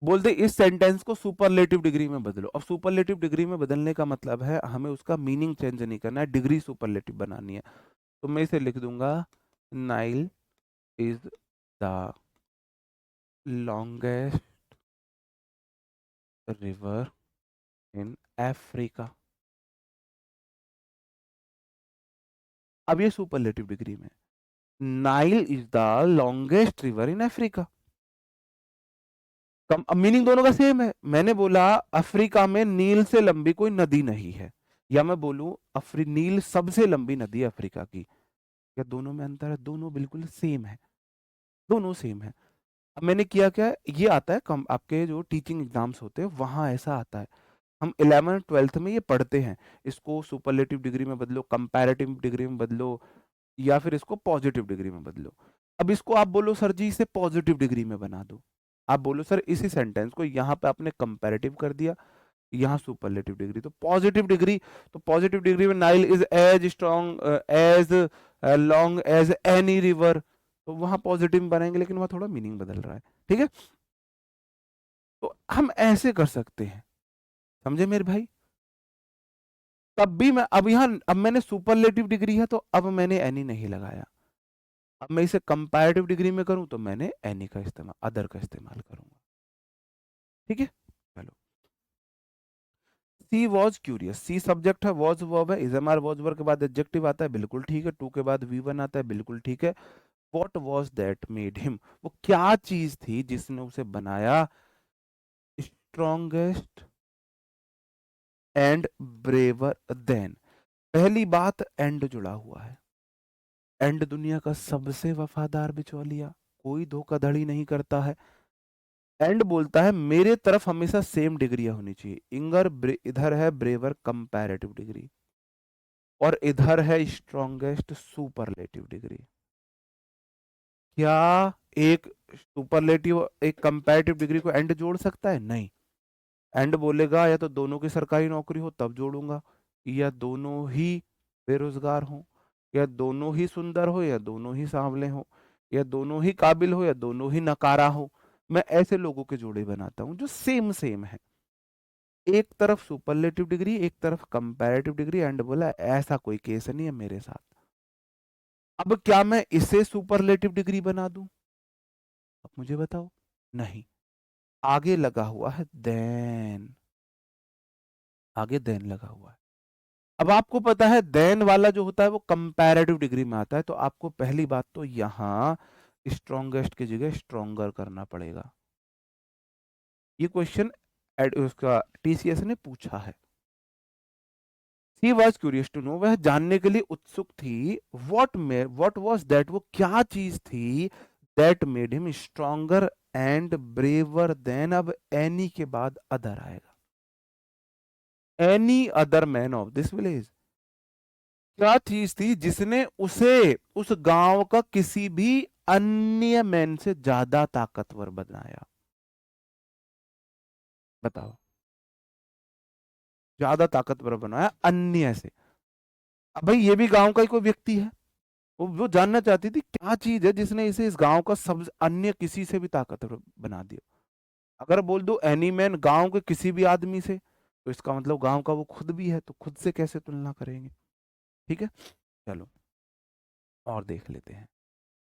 बोलते इस सेंटेंस को सुपरलेटिव डिग्री में बदलो। अब सुपरलेटिव डिग्री में बदलने का मतलब है हमें उसका मीनिंग चेंज नहीं करना है, डिग्री सुपरलेटिव बनानी है। तो मैं इसे लिख दूंगा, Nile is the longest river in Africa. अब ये सुपरलेटिव डिग्री में, Nile is the longest river in Africa. कम, अब मीनिंग दोनों का सेम है। मैंने बोला अफ्रीका में नील से लंबी कोई नदी नहीं है, या मैं बोलूं नील सबसे लंबी नदी है अफ्रीका की। क्या दोनों में अंतर है? दोनों बिल्कुल सेम है, दोनों सेम है। अब मैंने किया क्या, ये आता है कम, आपके जो टीचिंग एग्जाम्स होते हैं वहां ऐसा आता है, हम 11 ट्वेल्थ में ये पढ़ते हैं। इसको सुपरलेटिव डिग्री में बदलो, कंपैरेटिव डिग्री में बदलो, या फिर इसको पॉजिटिव डिग्री में बदलो। अब इसको आप बोलो सर जी इसे पॉजिटिव डिग्री में बना दो, आप बोलो सर इसी सेंटेंस को यहाँ पे आपने कंपैरेटिव कर दिया, यहाँ सुपरलेटिव डिग्री, तो पॉजिटिव डिग्री। तो पॉजिटिव डिग्री में Nile is as strong as long as any river, तो वहां पॉजिटिव बनाएंगे, लेकिन वहां थोड़ा मीनिंग बदल रहा है। ठीक है, तो हम ऐसे कर सकते हैं, समझे मेरे भाई? तब भी मैं अब यहाँ, अब मैंने सुपरलेटिव डिग्री है तो अब मैंने एनी नहीं लगाया। अब मैं इसे कंपैरेटिव डिग्री में करूं तो मैंने एनी का इस्तेमाल, अदर का इस्तेमाल करूंगा। ठीक है, चलो। She was curious, she subject है, वॉज वर्ब है, is am are was verb के बाद एडजेक्टिव आता है, बिल्कुल ठीक है, टू के बाद वी वन आता है, बिल्कुल ठीक है। What was that made him, वो क्या चीज थी जिसने उसे बनाया स्ट्रोंगेस्ट एंड ब्रेवर देन। पहली बात, एंड जुड़ा हुआ है, एंड दुनिया का सबसे वफादार बिचौलिया, कोई धोखाधड़ी नहीं करता है। एंड बोलता है मेरे तरफ हमेशा सेम डिग्रियां होनी चाहिए, इधर है ब्रेवर कंपैरेटिव डिग्री, और इधर है स्ट्रॉन्गेस्ट सुपरलेटिव डिग्री। क्या एक सुपरलेटिव एक कंपैरेटिव डिग्री को एंड जोड़ सकता है? नहीं। एंड बोलेगा या तो दोनों की सरकारी नौकरी हो तब जोड़ूंगा, या दोनों ही बेरोजगार हो, या दोनों ही सुंदर हो, या दोनों ही सांवले हो, या दोनों ही काबिल हो, या दोनों ही नकारा हो। मैं ऐसे लोगों के जोड़े बनाता हूं जो सेम सेम है। एक तरफ सुपरलेटिव डिग्री, एक तरफ कंपैरेटिव डिग्री, एंड बोला ऐसा कोई केस नहीं है मेरे साथ। अब क्या मैं इसे सुपरलेटिव डिग्री बना दूं? अब मुझे बताओ। नहीं। आगे लगा हुआ है देन, आगे देन लगा हुआ है। अब आपको पता है देन वाला जो होता है वो कंपैरेटिव डिग्री में आता है, तो आपको पहली बात तो यहां स्ट्रॉन्गेस्ट की जगह स्ट्रॉन्गर करना पड़ेगा। ये क्वेश्चन उसका टीसीएस ने पूछा है। He was curious to know, वह जानने के लिए उत्सुक थी। what was that, वो क्या चीज थी that made him stronger and braver than, अब any के बाद other आएगा, any other man of this village। क्या चीज थी जिसने उसे उस गांव का किसी भी अन्य मैन से ज्यादा ताकतवर बनाया? बताओ। ज्यादा ताकतवर बनाया अन्य से। अब भाई ये भी गांव का ही कोई व्यक्ति है। वो जानना चाहती थी क्या चीज है जिसने इसे इस गांव का सब अन्य किसी से भी ताकतवर बना दिया। अगर बोल दो एनी मैन गांव के किसी भी आदमी से, तो इसका मतलब गांव का वो खुद भी है, तो खुद से कैसे तुलना करेंगे? ठीक है, चलो और देख लेते हैं।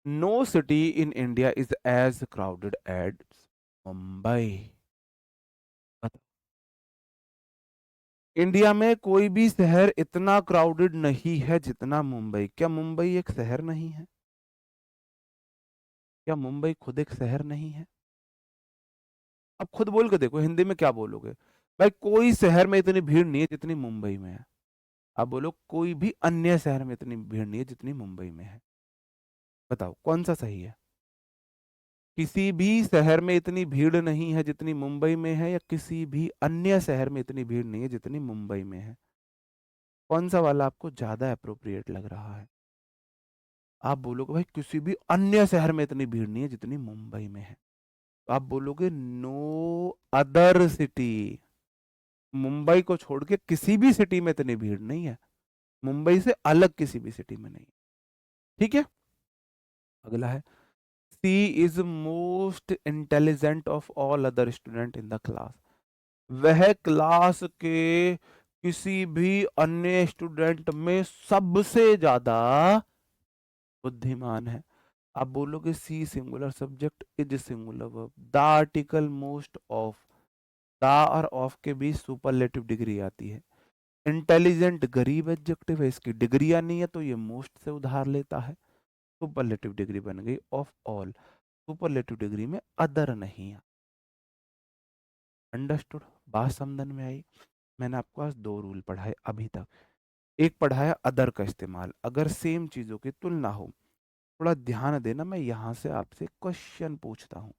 No city in India is as crowded as Mumbai. India में कोई भी शहर इतना क्राउडेड नहीं है जितना मुंबई। क्या मुंबई एक शहर नहीं है? क्या मुंबई खुद एक शहर नहीं है? अब खुद बोल के देखो, हिंदी में क्या बोलोगे? भाई कोई शहर में इतनी भीड़ नहीं है जितनी मुंबई में है। अब बोलो कोई भी अन्य शहर में इतनी भीड़ नहीं है जितनी मुंबई में है। बताओ कौन सा सही है? किसी भी शहर में इतनी भीड़ नहीं है जितनी मुंबई में है, या किसी भी अन्य शहर में इतनी भीड़ नहीं है जितनी मुंबई में है? कौन सा वाला आपको ज्यादा अप्रोप्रिएट लग रहा है? आप बोलोगे भाई किसी भी अन्य शहर में इतनी भीड़ नहीं है जितनी मुंबई में है, तो आप बोलोगे नो अदर सिटी। मुंबई को छोड़ के किसी भी सिटी में इतनी भीड़ नहीं है, मुंबई से अलग किसी भी सिटी में नहीं। ठीक है, अगला है she is most intelligent of all other student in the class. वह क्लास के किसी भी अन्य स्टूडेंट में सबसे ज्यादा बुद्धिमान है। आप बोलोगे she singular subject is singular verb, the article most of, the और ऑफ के बीच सुपरलेटिव डिग्री आती है। इंटेलिजेंट गरीब एडजेक्टिव है, इसकी डिग्रियां नहीं है, तो ये मोस्ट से उधार लेता है। सुपरलेटिव डिग्री बन गई ऑफ ऑल। सुपरलेटिव डिग्री में अदर नहीं है। अंडरस्टूड? बात समझ में आई? मैंने आपको आज दो रूल पढ़ाए अभी तक। एक पढ़ाया अदर का इस्तेमाल, अगर सेम चीजों की तुलना हो। थोड़ा ध्यान देना, मैं यहां से आपसे क्वेश्चन पूछता हूं।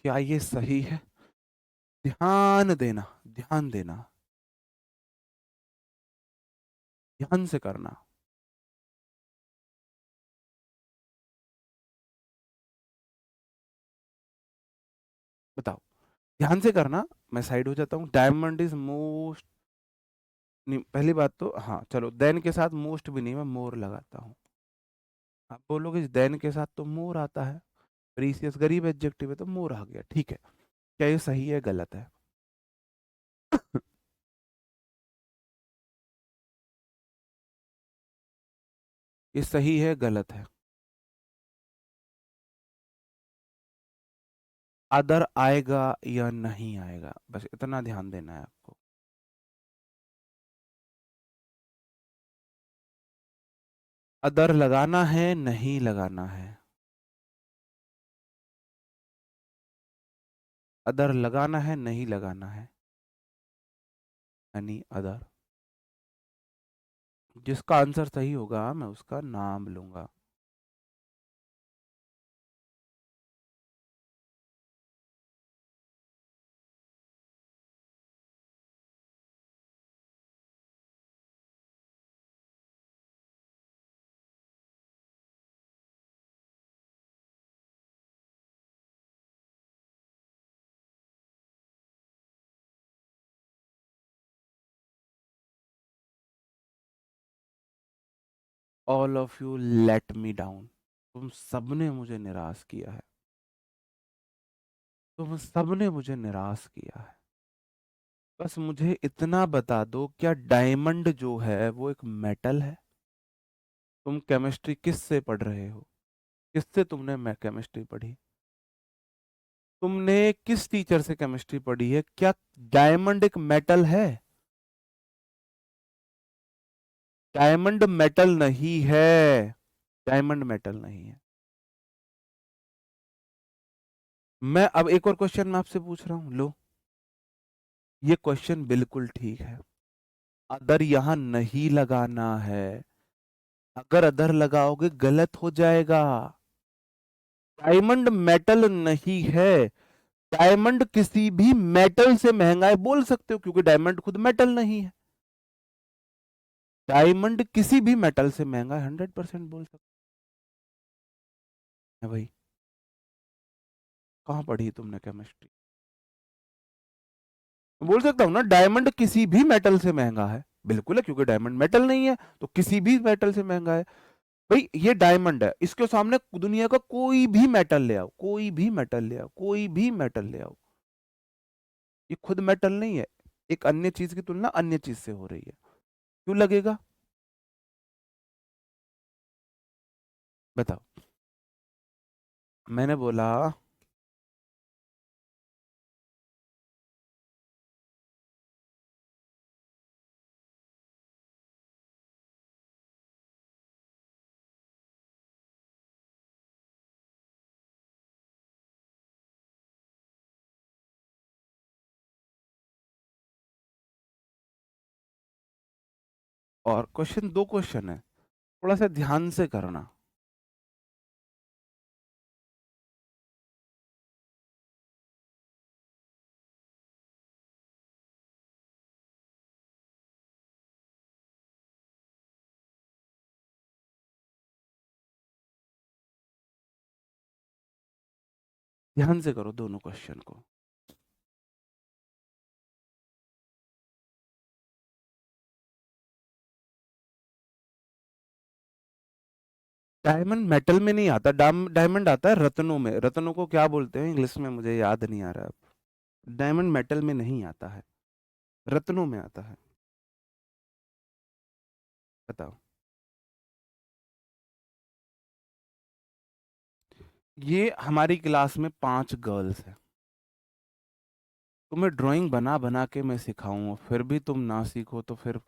क्या ये सही है? ध्यान देना, ध्यान देना, ध्यान से करना। बताओ, ध्यान से करना। मैं साइड हो जाता हूँ। डायमंड इज मोस्ट, नहीं पहली बात तो हाँ चलो, देन के साथ मोस्ट भी नहीं, मैं मोर लगाता हूँ। आप बोलोगे देन के साथ तो मोर आता है, प्रीसियस गरीब एडजेक्टिव है तो मोर आ गया। ठीक है, क्या ये सही है गलत है? ये सही है गलत है? अदर आएगा या नहीं आएगा, बस इतना ध्यान देना है आपको। अदर लगाना है नहीं लगाना है? अदर लगाना है, नहीं लगाना है, एनी अदर। जिसका आंसर सही होगा मैं उसका नाम लूंगा। All of you let me down. तुम सबने मुझे निराश किया है, तुम सबने मुझे निराश किया है। बस मुझे इतना बता दो, क्या डायमंड जो है वो एक मेटल है? तुम केमिस्ट्री किस से पढ़ रहे हो? किससे तुमने केमिस्ट्री पढ़ी? तुमने किस टीचर से केमिस्ट्री पढ़ी है? क्या डायमंड एक मेटल है? डायमंड मेटल नहीं है। डायमंड मेटल नहीं है। मैं अब एक और क्वेश्चन मैं आपसे पूछ रहा हूं, लो। ये क्वेश्चन बिल्कुल ठीक है। अदर यहां नहीं लगाना है। अगर अदर लगाओगे गलत हो जाएगा। डायमंड मेटल नहीं है। डायमंड किसी भी मेटल से महंगा है बोल सकते हो, क्योंकि डायमंड खुद मेटल नहीं है। डायमंड किसी भी मेटल से महंगा है, 100% बोल सकते हैं भाई। कहाँ पढ़ी तुमने केमिस्ट्री? बोल सकता हूँ ना, डायमंड किसी भी मेटल से महंगा है। बिल्कुल है, क्योंकि डायमंड मेटल नहीं है तो किसी भी मेटल से महंगा है। भाई ये डायमंड है, इसके सामने दुनिया का कोई भी मेटल ले आओ, कोई भी मेटल ले आओ, कोई भी मेटल ले आओ, ये खुद मेटल नहीं है। एक अन्य चीज की तुलना अन्य चीज से हो रही है, क्यों लगेगा? बताओ। मैंने बोला। और क्वेश्चन, दो क्वेश्चन है, थोड़ा सा ध्यान से करना। ध्यान से करो दोनों क्वेश्चन को। डायमंड मेटल में नहीं आता, डायमंड आता है रत्नों में। रत्नों को क्या बोलते हैं इंग्लिश में, मुझे याद नहीं आ रहा अब। डायमंड मेटल में नहीं आता है, रत्नों में आता है। बताओ। ये हमारी क्लास में 5 गर्ल्स हैं। तुम्हें ड्राइंग बना बना के मैं सिखाऊं, फिर भी तुम ना सीखो, तो फिर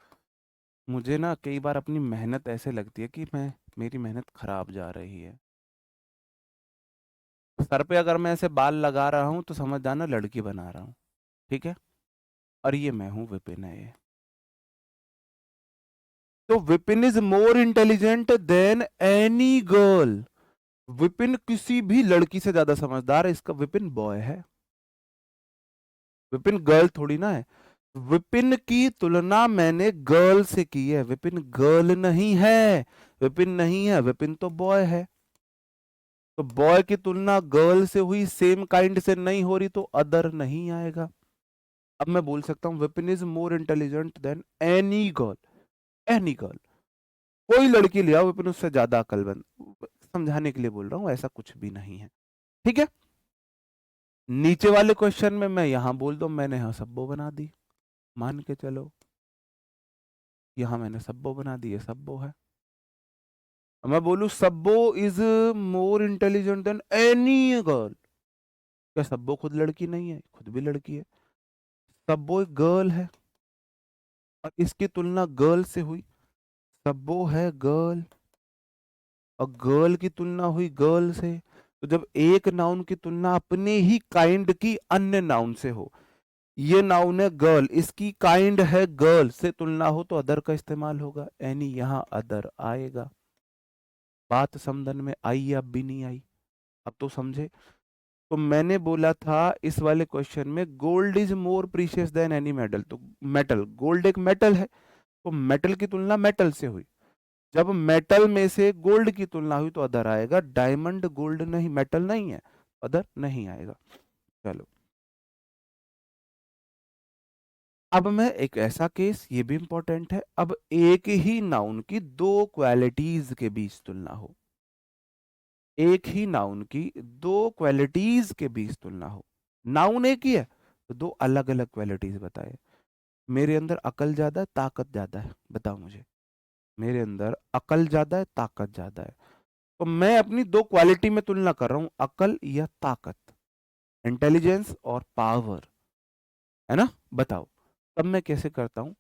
मुझे ना कई बार अपनी मेहनत ऐसे लगती है कि मैं, मेरी मेहनत खराब जा रही है। सर पे अगर मैं ऐसे बाल लगा रहा हूँ तो समझ जाना लड़की बना रहा हूँ, ठीक है? और ये मैं हूँ, विपिन है ये। तो Vipin is more intelligent then any girl. Vipin किसी भी लड़की से ज्यादा समझदार है, इसका विपिन बॉय है। विपिन गर्ल थोड़ी ना है। विपिन की तुलना मैंने गर्ल से की है, विपिन गर्ल नहीं है। विपिन नहीं है, विपिन तो बॉय है। तो बॉय की तुलना गर्ल से हुई, सेम काइंड से नहीं हो रही, तो अदर नहीं आएगा। अब मैं बोल सकता हूं Vipin is more intelligent then any girl. Any girl, कोई लड़की ले आओ, विपिन उससे ज्यादा अकलमंद। समझाने के लिए बोल रहा हूं, ऐसा कुछ भी नहीं है। ठीक है। नीचे वाले क्वेश्चन में मैं यहां बोल दो मैंने यहां सब्बो बना दी, मान के चलो यहां मैंने सब्बो बना दी, ये सब्बो है। अब मैं बोलू सब्बो is more intelligent then any girl, क्या सब्बो खुद लड़की नहीं है? खुद भी लड़की है। सब्बो एक गर्ल है, और इसकी तुलना गर्ल से हुई। सब्बो है गर्ल, और गर्ल की तुलना हुई गर्ल से। तो जब एक नाउन की तुलना अपने ही काइंड की अन्य नाउन से हो, ये नाउन है गर्ल, इसकी काइंड है गर्ल, से तुलना हो तो अदर का इस्तेमाल होगा, एनी यहां अदर आएगा। बात समझन में आई या भी नहीं आई? अब तो समझे। तो मैंने बोला था इस वाले क्वेश्चन में gold is more precious than any metal, तो मेटल, गोल्ड एक मेटल है, तो मेटल की तुलना मेटल से हुई, जब मेटल में से गोल्ड की तुलना हुई तो अदर आएगा। डायमंड गोल्ड नहीं, मेटल नहीं है, अदर नहीं आएगा। चलो, अब मैं एक ऐसा केस, ये भी इंपॉर्टेंट है, अब एक ही नाउन की दो क्वालिटीज के बीच तुलना हो, एक ही नाउन की दो क्वालिटीज के बीच तुलना हो, नाउन एक ही है तो दो अलग अलग क्वालिटीज बताए। मेरे अंदर अकल ज्यादा है, ताकत ज्यादा है, बताओ मुझे, मेरे अंदर अकल ज्यादा है, ताकत ज्यादा है, तो मैं अपनी दो क्वालिटी में तुलना कर रहा हूं, अकल या ताकत, इंटेलिजेंस और पावर, है ना? बताओ, तब मैं कैसे करता हूं?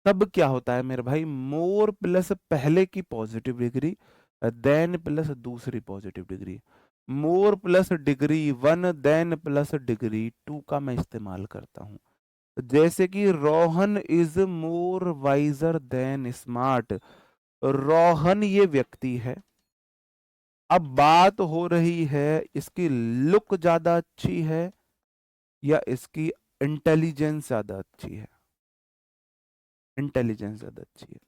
तब क्या होता है मेरे भाई, मोर प्लस पहले की पॉजिटिव डिग्री देन प्लस दूसरी positive degree, more plus degree one than plus degree two का मैं इस्तेमाल करता हूं। जैसे कि Rohan is more wiser than smart, Rohan ये व्यक्ति है, अब बात हो रही है इसकी लुक ज्यादा अच्छी है या इसकी इंटेलिजेंस ज्यादा अच्छी है? इंटेलिजेंस ज्यादा अच्छी है।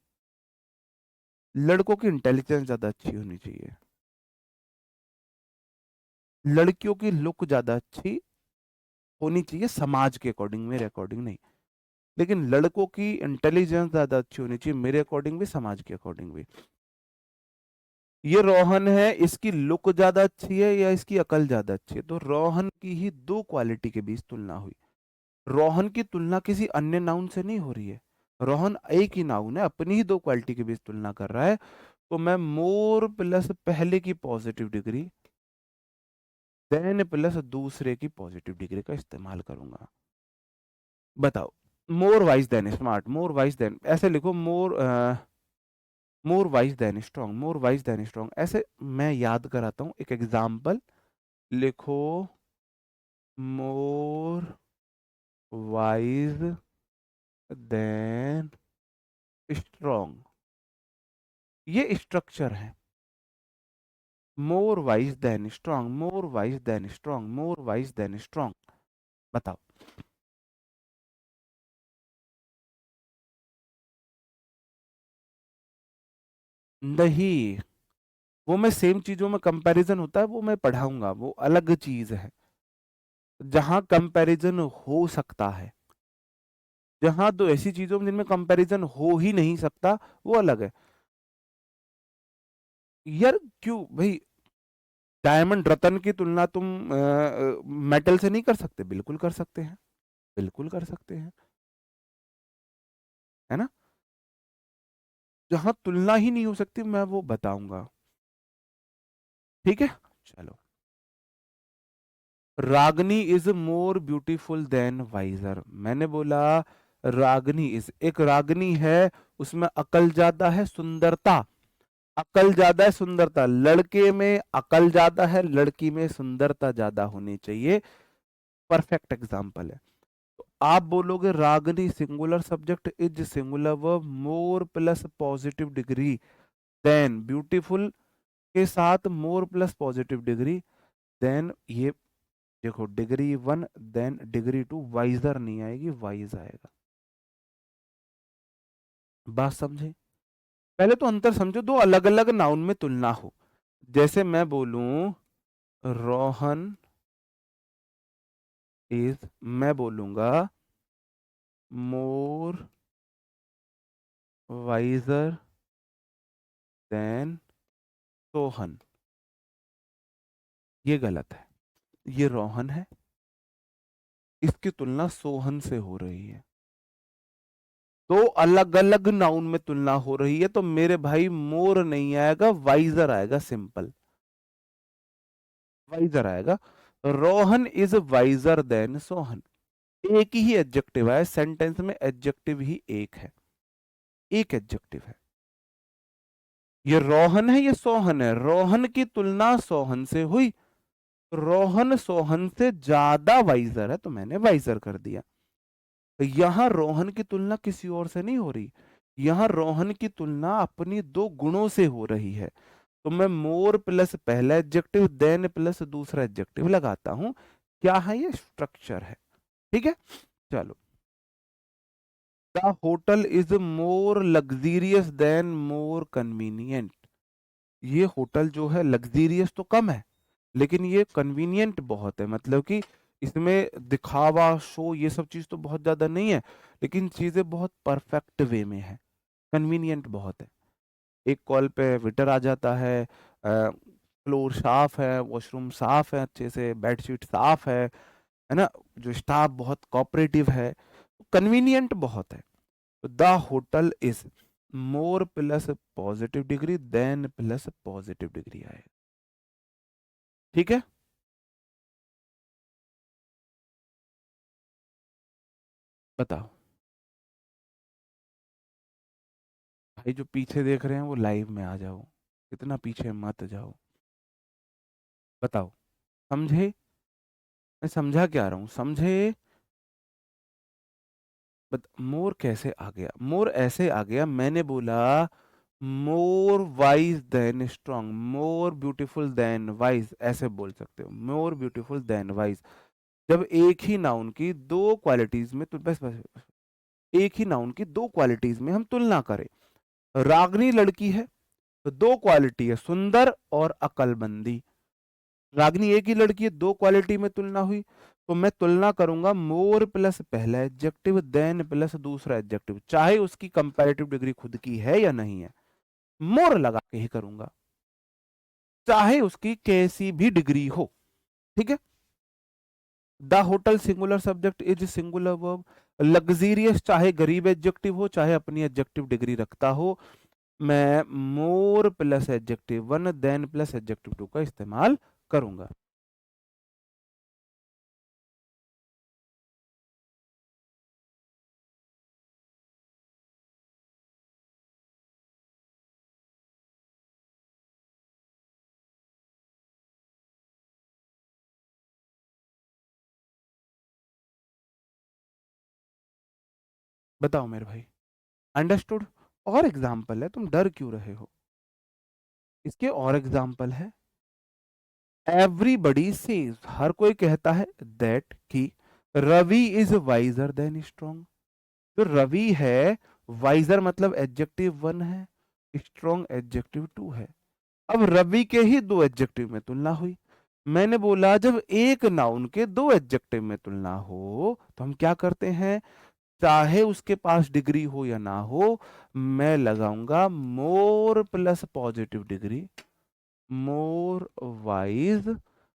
लड़कों की इंटेलिजेंस ज्यादा अच्छी होनी चाहिए, लड़कियों की लुक ज्यादा अच्छी होनी चाहिए समाज के अकॉर्डिंग, मेरे अकॉर्डिंग नहीं, लेकिन लड़कों की इंटेलिजेंस ज्यादा अच्छी होनी चाहिए मेरे अकॉर्डिंग भी, समाज के अकॉर्डिंग भी। ये रोहन है, इसकी लुक ज्यादा अच्छी है या इसकी अकल ज्यादा अच्छी है? तो रोहन की ही दो क्वालिटी के बीच तुलना हुई, रोहन की तुलना किसी अन्य नाउन से नहीं हो रही है, रोहन एक ही नाउन है, अपनी ही दो क्वालिटी के बीच तुलना कर रहा है, तो मैं मोर प्लस पहले की पॉजिटिव डिग्री देन प्लस दूसरे की पॉजिटिव डिग्री का इस्तेमाल करूंगा। बताओ, मोर वाइज देन स्मार्ट, मोर वाइज देन, ऐसे लिखो, मोर वाइज देन स्ट्रॉन्ग, मोर वाइज देन स्ट्रॉन्ग, ऐसे मैं याद कराता हूं एक एग्जाम्पल, लिखो मोर वाइज देन स्ट्रॉन्ग, ये स्ट्रक्चर है, मोर वाइज देन स्ट्रॉन्ग, मोर वाइज देन स्ट्रॉन्ग, मोर वाइज देन स्ट्रॉन्ग। बताओ, नहीं, वो मैं सेम चीजों में कंपैरिजन होता है वो मैं पढ़ाऊंगा, वो अलग चीज है, जहां कंपैरिजन हो सकता है, जहां दो ऐसी चीजों में जिनमें कंपैरिजन हो ही नहीं सकता, वो अलग है। यार क्यों भाई, डायमंड रतन की तुलना तुम मेटल से नहीं कर सकते? बिल्कुल कर सकते हैं, बिल्कुल कर सकते हैं, है ना? जहां तुलना ही नहीं हो सकती मैं वो बताऊंगा, ठीक है? चलो, Ragini is more beautiful than wiser, मैंने बोला रागनी इज, एक रागनी है, उसमें अकल ज्यादा है, सुंदरता, अकल ज्यादा है, सुंदरता, लड़के में अकल ज्यादा है, लड़की में सुंदरता ज्यादा होनी चाहिए, परफेक्ट एग्जाम्पल है। तो आप बोलोगे Ragini singular subject is singular verb, more plus positive degree than, beautiful के साथ more plus positive degree than, ये देखो degree one than degree two, wiser नहीं आएगी, वाइज आएगा। बात समझे? पहले तो अंतर समझो, दो अलग अलग नाउन में तुलना हो, जैसे मैं बोलूं रोहन इज, मैं बोलूंगा मोर वाइजर देन सोहन, ये गलत है, ये रोहन है, इसकी तुलना सोहन से हो रही है, दो अलग अलग नाउन में तुलना हो रही है, तो मेरे भाई मोर नहीं आएगा, वाइजर आएगा, सिंपल, वाइजर आएगा। Rohan is wiser then Sohan, एक ही एडजेक्टिव है सेंटेंस में, एडजेक्टिव ही एक है, एक एडजेक्टिव है, ये रोहन है, ये सोहन है, रोहन की तुलना सोहन से हुई, रोहन सोहन से ज्यादा वाइजर है तो मैंने वाइजर कर दिया। यहां रोहन की तुलना किसी और से नहीं हो रही, यहां रोहन की तुलना अपनी दो गुणों से हो रही है। तो मैं मोर प्लस पहला एडजेक्टिव देन प्लस दूसरा एडजेक्टिव लगाता हूं। क्या है ये? स्ट्रक्चर है। ठीक है, चलो। The hotel is more luxurious than more convenient. ये होटल जो है लग्जीरियस तो कम है, लेकिन ये कन्वीनियंट बहुत है। मतलब कि इसमें दिखावा, शो, ये सब चीज तो बहुत ज्यादा नहीं है, लेकिन चीजें बहुत परफेक्ट वे में है, कन्वीनियंट बहुत है। एक कॉल पे वेटर आ जाता है, फ्लोर साफ है, वॉशरूम साफ है, अच्छे से बेडशीट साफ है ना, जो स्टाफ बहुत कोऑपरेटिव है, कन्वीनियंट बहुत है। The hotel is more plus positive degree than plus positive degree आए। ठीक है, बताओ भाई। जो पीछे देख रहे हैं वो लाइव में आ जाओ, इतना पीछे मत जाओ। बताओ, समझे? मैं समझा क्या रहा हूं, समझे? मोर कैसे आ गया? मोर ऐसे आ गया, मैंने बोला more wise than strong, more beautiful than wise, ऐसे बोल सकते हो, मोर ब्यूटीफुल देन वाइज। जब एक ही नाउन की दो क्वालिटीज में, तो बस एक ही नाउन की दो क्वालिटीज में हम तुलना करें। रागनी लड़की है तो दो क्वालिटी है, सुंदर और अकलमंदी। रागनी एक ही लड़की है, दो क्वालिटी में तुलना हुई, तो मैं तुलना करूंगा मोर प्लस पहला एडजेक्टिव देन प्लस दूसरा एडजेक्टिव, चाहे उसकी कंपैरेटिव डिग्री खुद की है या नहीं है, मोर लगा के ही करूंगा, चाहे उसकी कैसी भी डिग्री हो। ठीक है। The hotel singular subject is singular verb. Luxurious चाहे गरीब एडजेक्टिव हो, चाहे अपनी एडजेक्टिव डिग्री रखता हो, मैं more plus adjective one than plus adjective two का इस्तेमाल करूंगा। बताओ मेरे भाई, अंडरस्टूड? और एग्जाम्पल है, तुम डर क्यों रहे हो? इसके और एग्जाम्पल है। एवरीबडी सेज, हर कोई कहता है, दैट कि Ravi is wiser than strong. जो रवि है, वाइजर मतलब एडजेक्टिव वन है, स्ट्रॉन्ग एडजेक्टिव टू है। अब रवि के ही दो एडजेक्टिव में तुलना हुई। मैंने बोला जब एक नाउन के दो एडजेक्टिव में तुलना हो तो हम क्या करते हैं, चाहे उसके पास डिग्री हो या ना हो, मैं लगाऊंगा more plus positive degree, more wise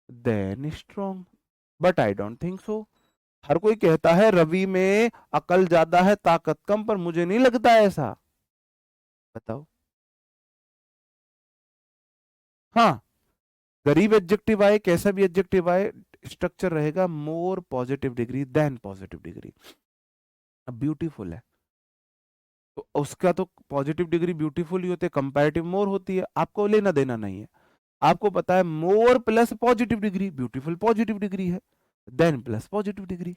than strong. But I don't think so. हर कोई कहता है रवि में अकल ज्यादा है, ताकत कम, पर मुझे नहीं लगता ऐसा। बताओ। हाँ, गरीब एडजेक्टिव आए, कैसा भी एडजेक्टिव आए, स्ट्रक्चर रहेगा more positive degree than positive degree. अब ब्यूटीफुल है तो उसका तो पॉजिटिव डिग्री ब्यूटीफुल ही होते है, कंपैरेटिव मोर होती है, आपको लेना देना नहीं है। आपको पता है more plus positive degree, beautiful positive degree है, देन प्लस पॉजिटिव डिग्री।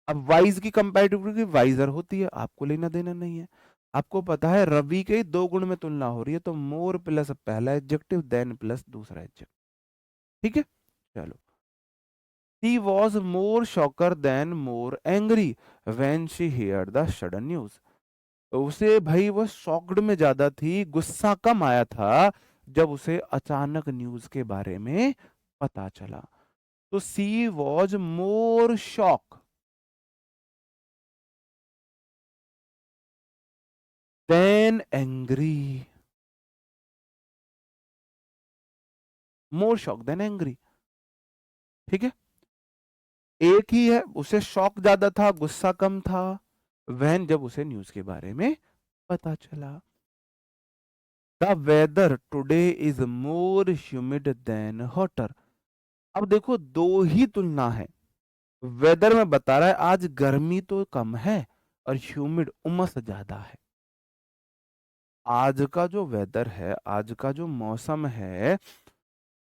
अब वाइज की कंपैरेटिव डिग्री वाइजर होती है, आपको लेना देना नहीं है। आपको पता है रवि के दो गुण में तुलना हो रही है, तो मोर प्लस पहला एडजेक्टिव देन प्लस दूसरा एडजेक्टिव। ठीक है, चलो। She was more shocked than more angry when she heard the sudden news. उसे भाई वो शॉक्ड में ज्यादा थी, गुस्सा कम आया था जब उसे अचानक न्यूज के बारे में पता चला। तो she was more shock than angry. More shock than angry. ठीक है, एक ही है, उसे शॉक ज्यादा था, गुस्सा कम था, वहन जब उसे न्यूज के बारे में पता चला। The weather today is more humid than hotter. अब देखो दो ही तुलना है। वेदर में बता रहा है आज गर्मी तो कम है और ह्यूमिड उमस ज्यादा है। आज का जो वेदर है, आज का जो मौसम है,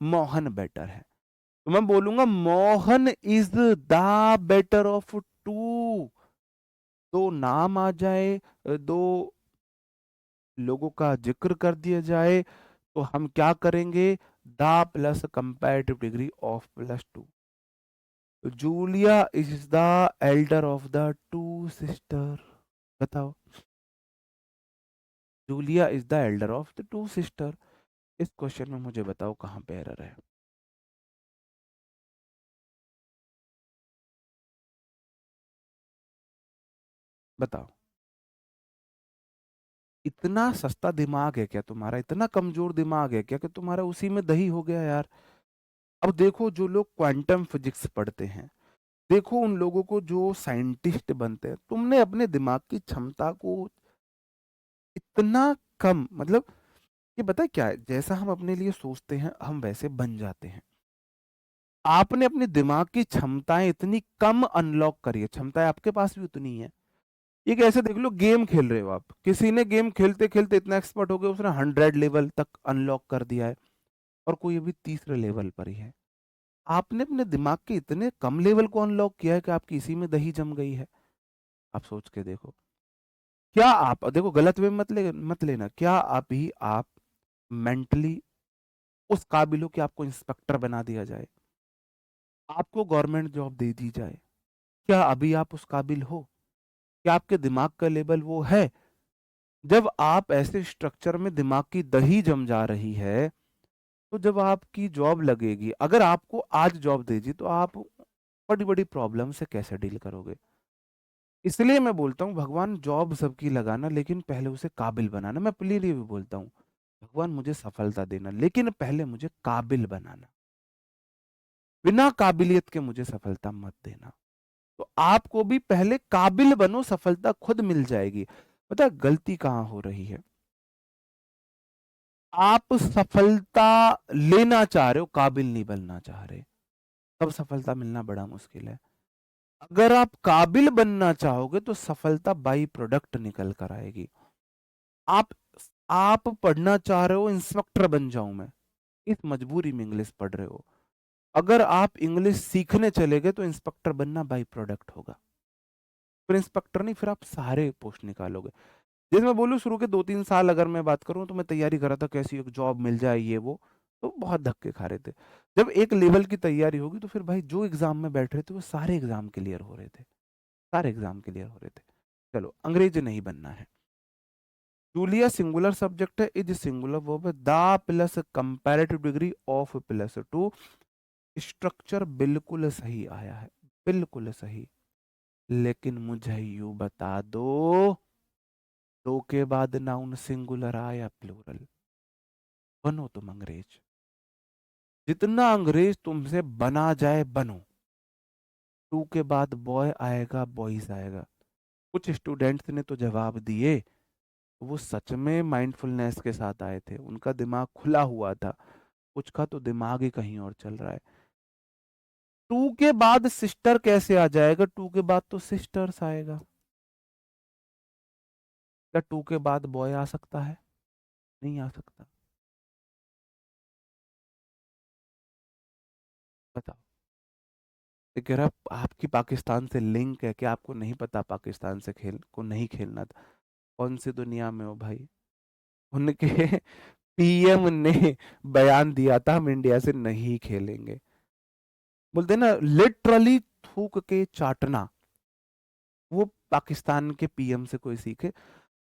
मोहन बेटर है, तो मैं बोलूंगा Mohan is the better of two. दो नाम आ जाए, दो लोगों का जिक्र कर दिया जाए, तो हम क्या करेंगे? The plus comparative degree of plus two. Julia is the elder of the two sister. बताओ, Julia is the elder of the two sister. इस क्वेश्चन में मुझे बताओ कहाँ पे एरर है? बताओ, इतना सस्ता दिमाग है क्या तुम्हारा? इतना कमजोर दिमाग है क्या कि तुम्हारा उसी में दही हो गया यार? अब देखो, जो लोग क्वांटम फिजिक्स पढ़ते हैं, देखो उन लोगों को जो साइंटिस्ट बनते हैं, तुमने अपने दिमाग की क्षमता को इतना कम, मतलब ये पता है क्या है, जैसा हम अपने लिए सोचते हैं हम वैसे बन जाते हैं। आपने अपने दिमाग की क्षमताएं इतनी कम अनलॉक करी है, क्षमताएं आपके पास भी उतनी है। ये कैसे, देख लो, गेम खेल रहे हो आप, किसी ने गेम खेलते खेलते इतना एक्सपर्ट हो गया, उसने 100 लेवल तक अनलॉक कर दिया है, और कोई अभी तीसरे लेवल पर ही है। आपने अपने दिमाग के इतने कम लेवल को अनलॉक किया है कि आपकी इसी में दही जम गई है। आप सोच के देखो, क्या आप, देखो गलत वे मत लेना, क्या आप मेंटली उस काबिल हो कि आपको इंस्पेक्टर बना दिया जाए, आपको गवर्नमेंट जॉब दे दी जाए? क्या अभी आप उस काबिल हो? क्या आपके दिमाग का लेवल वो है? जब आप ऐसे स्ट्रक्चर में दिमाग की दही जम जा रही है, तो जब आपकी जॉब लगेगी, अगर आपको आज जॉब दे दी, तो आप बड़ी बड़ी प्रॉब्लम से कैसे डील करोगे? इसलिए मैं बोलता हूँ, भगवान जॉब सबकी लगाना, लेकिन पहले उसे काबिल बनाना। मैं अपने लिए भी बोलता हूँ, भगवान मुझे सफलता देना, लेकिन पहले मुझे काबिल बनाना। बिना काबिलियत के मुझे सफलता मत देना। तो आपको भी पहले काबिल बनो, सफलता खुद मिल जाएगी। पता है गलती कहाँ हो रही है? आप सफलता लेना चाह रहे हो, काबिल नहीं बनना चाह रहे, तब सफलता मिलना बड़ा मुश्किल है। अगर आप काबिल बनना चाहोगे तो सफलता बाई प्रोडक्ट निकल कर आएगी। आप आप पढ़ना चाह रहे हो इंस्पेक्टर बन जाऊं मैं, इस मजबूरी में इंग्लिश पढ़ रहे हो। अगर आप इंग्लिश सीखने चले गए तो इंस्पेक्टर बनना बाई प्रोडक्ट होगा। फिर इंस्पेक्टर नहीं, फिर आप सारे पोस्ट निकालोगे। जैसे मैं बोलूँ, शुरू के 2-3 साल अगर मैं बात करूँ, तो मैं तैयारी कर रहा था कैसी एक जॉब मिल जाए, ये वो, तो बहुत धक्के खा रहे थे। जब एक लेवल की तैयारी होगी, तो फिर भाई जो एग्जाम में बैठ रहे थे वो सारे एग्जाम क्लियर हो रहे थे, सारे एग्जाम क्लियर हो रहे थे। चलो, अंग्रेज नहीं बनना है। जूलिया सिंगुलर सब्जेक्ट है, इज सिंगुलर वर्ब है, the plus comparative degree of plus to. Structure बिल्कुल सही आया है, बिल्कुल सही। लेकिन मुझे यू बता दो, दो के बाद नाउन सिंगुलर आया प्लूरल? बनो तुम अंग्रेज, जितना अंग्रेज तुमसे बना जाए बनो। टू के बाद बॉय आएगा, बॉयज आएगा। कुछ स्टूडेंट्स ने तो जवाब दिए, वो सच में माइंडफुलनेस के साथ आए थे, उनका दिमाग खुला हुआ था। कुछ का तो दिमाग ही कहीं और चल रहा है। टू के बाद सिस्टर कैसे आ जाएगा? टू के बाद तो सिस्टर्स आएगा। क्या टू के बाद बॉय आ सकता है? नहीं आ सकता। बताओ। ये कह रहा आपकी पाकिस्तान से लिंक है, कि आपको नहीं पता पाकिस्तान से खेल को नहीं खेलना था? कौन सी दुनिया में हो भाई? उनके पीएम ने बयान दिया था हम इंडिया से नहीं खेलेंगे। बोलते ना, लिटरली थूक के चाटना, वो पाकिस्तान के पीएम से कोई सीखे?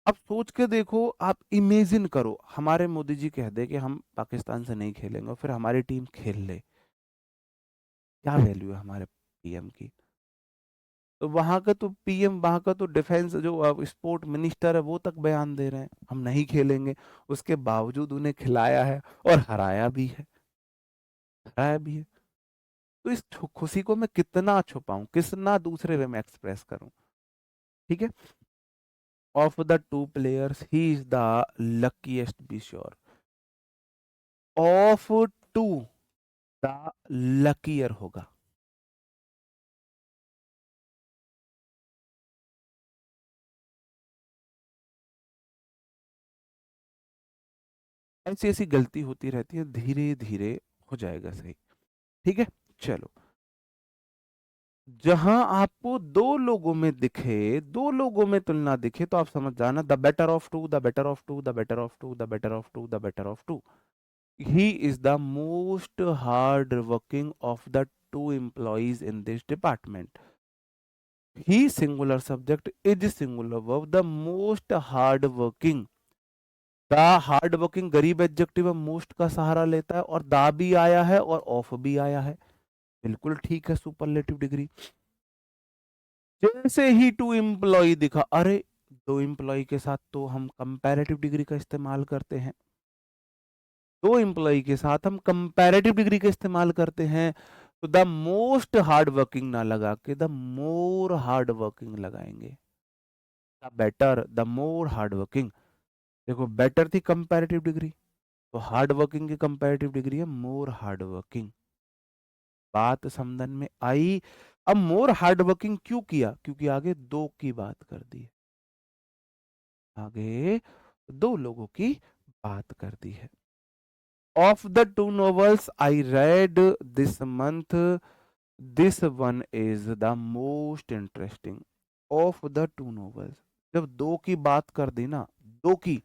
अब सोच के देखो, आप इमेजिन करो, हमारे मोदी जी कह दे कि हम पाकिस्तान से नहीं खेलेंगे, और फिर हमारी टीम खेल ले, क्या वैल्यू है हमारे पीएम की? तो वहां का तो पीएम, वहां का तो डिफेंस जो स्पोर्ट मिनिस्टर है, वो तक बयान दे रहे हैं हम नहीं खेलेंगे। उसके बावजूद उन्हें खिलाया है, और हराया भी है, हराया भी है। तो इस खुशी को मैं कितना छुपाऊं, कितना दूसरे वे में एक्सप्रेस करूं? ठीक है। Of the two players he is the luckiest, be sure. Of two, the luckier होगा। ऐसी ऐसी गलती होती रहती है, धीरे धीरे हो जाएगा सही। ठीक है, चलो। जहां आपको दो लोगों में दिखे, दो लोगों में तुलना दिखे, तो आप समझ जाना the better of two, the better of two, the better of two, the better of two, the better of two. He is the most hard working of the two employees in this department. He singular subject, is singular verb, the most hard working. The hard working गरीब एडजेक्टिव है, मोस्ट का सहारा लेता है, और दा भी आया है और ऑफ भी आया है। बिल्कुल ठीक है, सुपरलेटिव डिग्री। जैसे ही टू एम्प्लॉय दिखा, अरे दो एम्प्लॉय के साथ तो हम कंपैरेटिव डिग्री का इस्तेमाल करते हैं, दो एम्प्लॉय के साथ हम कंपैरेटिव डिग्री का इस्तेमाल करते हैं। तो द मोस्ट हार्ड वर्किंग ना लगा के द मोर हार्ड वर्किंग लगाएंगे। The better, the more hard working. देखो बेटर थी कंपैरेटिव डिग्री, तो हार्ड वर्किंग की कंपैरेटिव डिग्री है मोर हार्ड वर्किंग। बात समझ में आई? अब मोर हार्ड वर्किंग क्यों किया? क्योंकि आगे दो की बात कर दी, आगे दो लोगों की बात कर दी है। Of the to novels I read this month, this one is the most interesting. Of the to novels, जब दो की बात कर दी ना, दो की,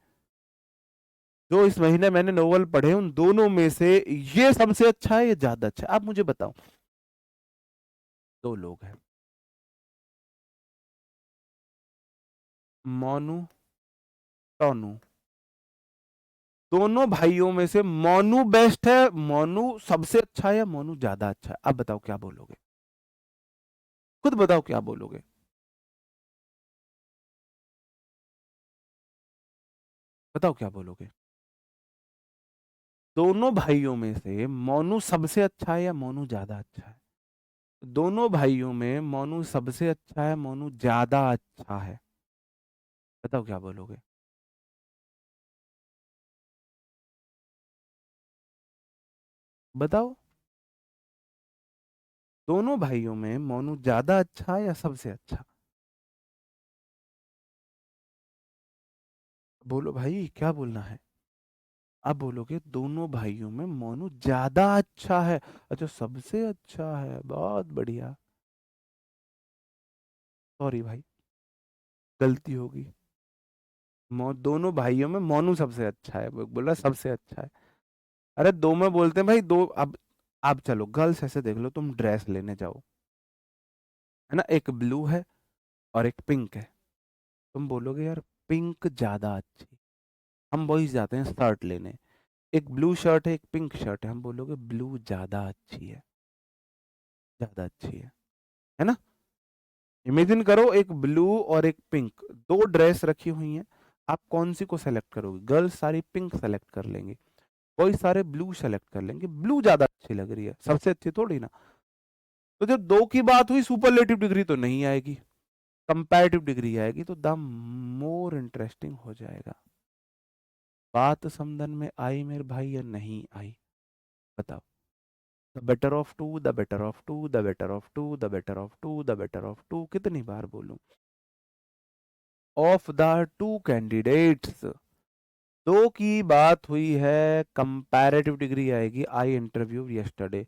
जो इस महीने मैंने नोवेल पढ़े उन दोनों में से ये सबसे अच्छा है, ये ज्यादा अच्छा है, आप मुझे बताओ। दो लोग हैं, मोनू, टोनू। दोनों भाइयों में से मोनू बेस्ट है, मोनू सबसे अच्छा है, या मोनू ज्यादा अच्छा है? अब बताओ क्या बोलोगे, खुद बताओ क्या बोलोगे। बताओ क्या बोलोगे। दोनों भाइयों में से मोनू सबसे अच्छा है या मोनू ज्यादा अच्छा है? दोनों भाइयों में मोनू सबसे अच्छा है, मोनू ज्यादा अच्छा है? बताओ क्या बोलोगे। बताओ, दोनों भाइयों में मोनू ज्यादा अच्छा है या सबसे अच्छा? बोलो भाई, क्या बोलना है? आप बोलोगे दोनों भाइयों में मोनू ज्यादा अच्छा है। अच्छा, सबसे अच्छा है, बहुत बढ़िया। सॉरी भाई, गलती होगी। दोनों भाइयों में मोनू सबसे अच्छा है, बोला सबसे अच्छा है। अरे दो में बोलते हैं भाई, दो। अब चलो गर्ल्स ऐसे देख लो, तुम ड्रेस लेने जाओ, है ना, एक ब्लू है और एक पिंक है। तुम बोलोगे यार पिंक ज्यादा अच्छी। हम बॉयज जाते हैं शर्ट लेने, एक ब्लू शर्ट है एक पिंक शर्ट है, हम बोलोगे ब्लू ज्यादा अच्छी है, ज्यादा अच्छी है ना? इमेजिन करो एक ब्लू और एक पिंक, दो ड्रेस रखी हुई हैं, आप कौन सी को सेलेक्ट करोगे? गर्ल्स सारी पिंक सेलेक्ट कर लेंगे, बॉयज सारे ब्लू सेलेक्ट कर लेंगे, ब्लू ज्यादा अच्छी लग रही है, सबसे अच्छी थोड़ी ना। तो जब दो की बात हुई, सुपरलेटिव डिग्री तो नहीं आएगी, कंपैरेटिव डिग्री आएगी, तो द मोर इंटरेस्टिंग हो जाएगा। बात समझन में आई मेरे भाई या नहीं आई? बताओ। The better of two, the better of two, the better of two, the better of two, the better of two, कितनी बार बोलूं? ऑफ द टू कैंडिडेट्स, दो की बात हुई है, कंपैरेटिव डिग्री आएगी, आई इंटरव्यू यस्टरडे।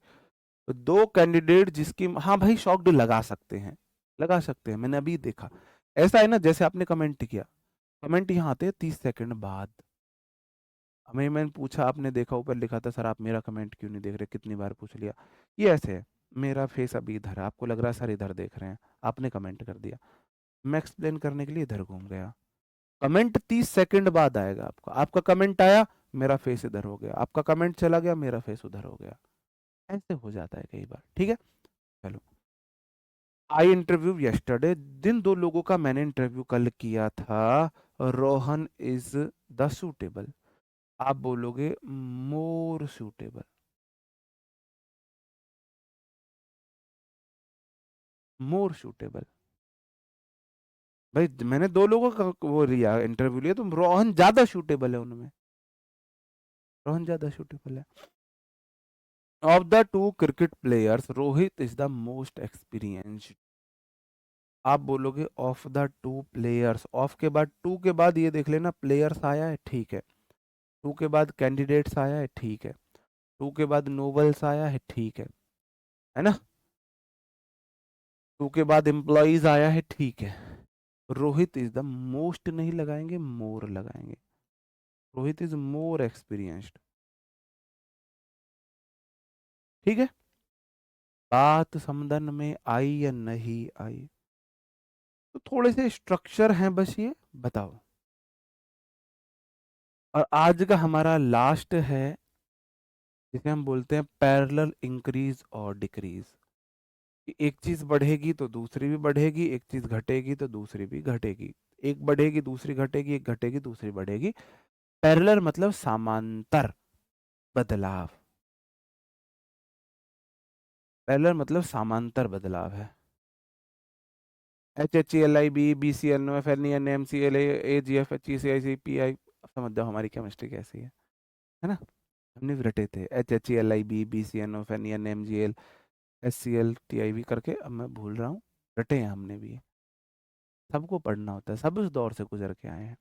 तो दो कैंडिडेट जिसकी, हाँ भाई शॉक्ड लगा सकते हैं, लगा सकते हैं, मैंने अभी देखा। ऐसा है ना, जैसे आपने कमेंट किया, कमेंट यहाँ आते हैं 30 सेकंड बाद। हमें, मैंने पूछा, आपने देखा ऊपर लिखा था सर आप मेरा कमेंट क्यों नहीं देख रहे, कितनी बार पूछ लिया। ये ऐसे है, मेरा फेस अभी इधर है, आपको लग रहा है सर इधर देख रहे हैं, आपने कमेंट कर दिया, मैं एक्सप्लेन करने के लिए इधर घूम गया। कमेंट 30 सेकंड बाद आएगा आपका, आपका कमेंट आया, मेरा फेस इधर हो गया, आपका कमेंट चला गया, मेरा फेस उधर हो गया। ऐसे हो जाता है कई बार, ठीक है। चलो, आई इंटरव्यू यस्टरडे, जिन दो लोगों का मैंने इंटरव्यू कल किया था, रोहन इज द सूटेबल। आप बोलोगे मोर सूटेबल, मोर सूटेबल। भाई मैंने दो लोगों का वो लिया इंटरव्यू लिया, तो रोहन ज्यादा सूटेबल है उनमें, रोहन ज्यादा सूटेबल है। Of the to cricket players Rohit is the most experienced. आप बोलोगे of the two players, of के बाद टू के बाद ये देख लेना प्लेयर्स आया है, ठीक है, टू के बाद कैंडिडेट्स आया है, ठीक है, टू के बाद नोबल्स आया है, ठीक है ना। टू के बाद एम्प्लॉइज आया है, ठीक है। रोहित इज द मोस्ट नहीं लगाएंगे, मोर लगाएंगे। रोहित इज मोर एक्सपीरियंस्ड, ठीक है। बात समदन में आई या नहीं आई, तो थोड़े से स्ट्रक्चर हैं बस, ये बताओ। और आज का हमारा लास्ट है, जिसे हम बोलते हैं पैरेलल इंक्रीज और डिक्रीज। कि एक चीज बढ़ेगी तो दूसरी भी बढ़ेगी, एक चीज घटेगी तो दूसरी भी घटेगी। एक बढ़ेगी दूसरी घटेगी, एक घटेगी दूसरी बढ़ेगी। पैरेलल मतलब समांतर बदलाव। पैरेलल मतलब समांतर बदलाव है। H H L I B B C N O F N E N M C L A G F H E C I C P I. समझ जाओ हमारी केमिस्ट्री कैसी है ना। हमने भी रटे थे H H L I B B C N O F N E N M G L S C L T I V करके, अब मैं भूल रहा हूँ। रटे हैं हमने भी, सबको पढ़ना होता है, सब उस दौर से गुजर के आए हैं।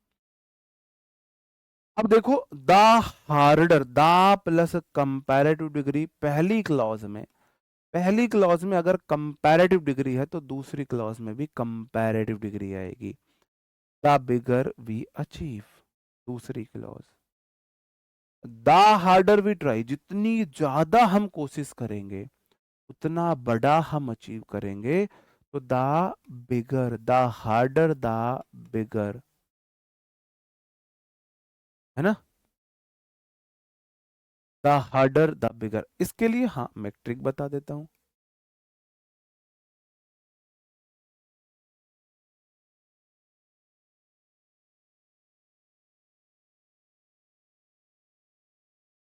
अब देखो, the harder, the plus comparative degree पहली क्लॉज में अगर कंपैरेटिव डिग्री है तो दूसरी क्लॉज में भी कंपैरेटिव डिग्री आएगी। द बिगर वी अचीव, दूसरी clause. The harder we try, जितनी ज्यादा हम कोशिश करेंगे उतना बड़ा हम अचीव करेंगे। तो the bigger, the harder the bigger, है ना। द हार्डर द बिगर, इसके लिए हाँ मैं ट्रिक बता देता हूं।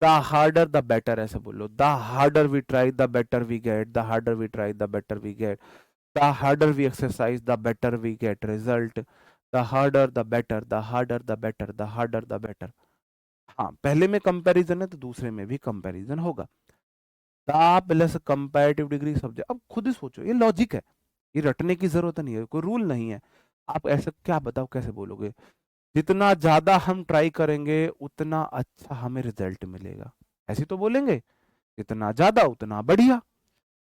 द हार्डर द बेटर, ऐसे बोलो। The harder we try the better we get, the harder we try the better we get, the harder we exercise the better we get result, the harder the better, the harder the better, the harder the better. हाँ, पहले में कंपैरिजन है तो दूसरे में भी कंपैरिजन होगा। The plus comparative degree subject, अब खुद ही सोचो, ये लॉजिक है, ये रटने की जरूरत नहीं है, कोई रूल नहीं है। आप ऐसे क्या बताओ कैसे बोलोगे। जितना ज्यादा हम ट्राई करेंगे उतना अच्छा हमें रिजल्ट मिलेगा, ऐसे तो बोलेंगे। जितना ज्यादा उतना बढ़िया।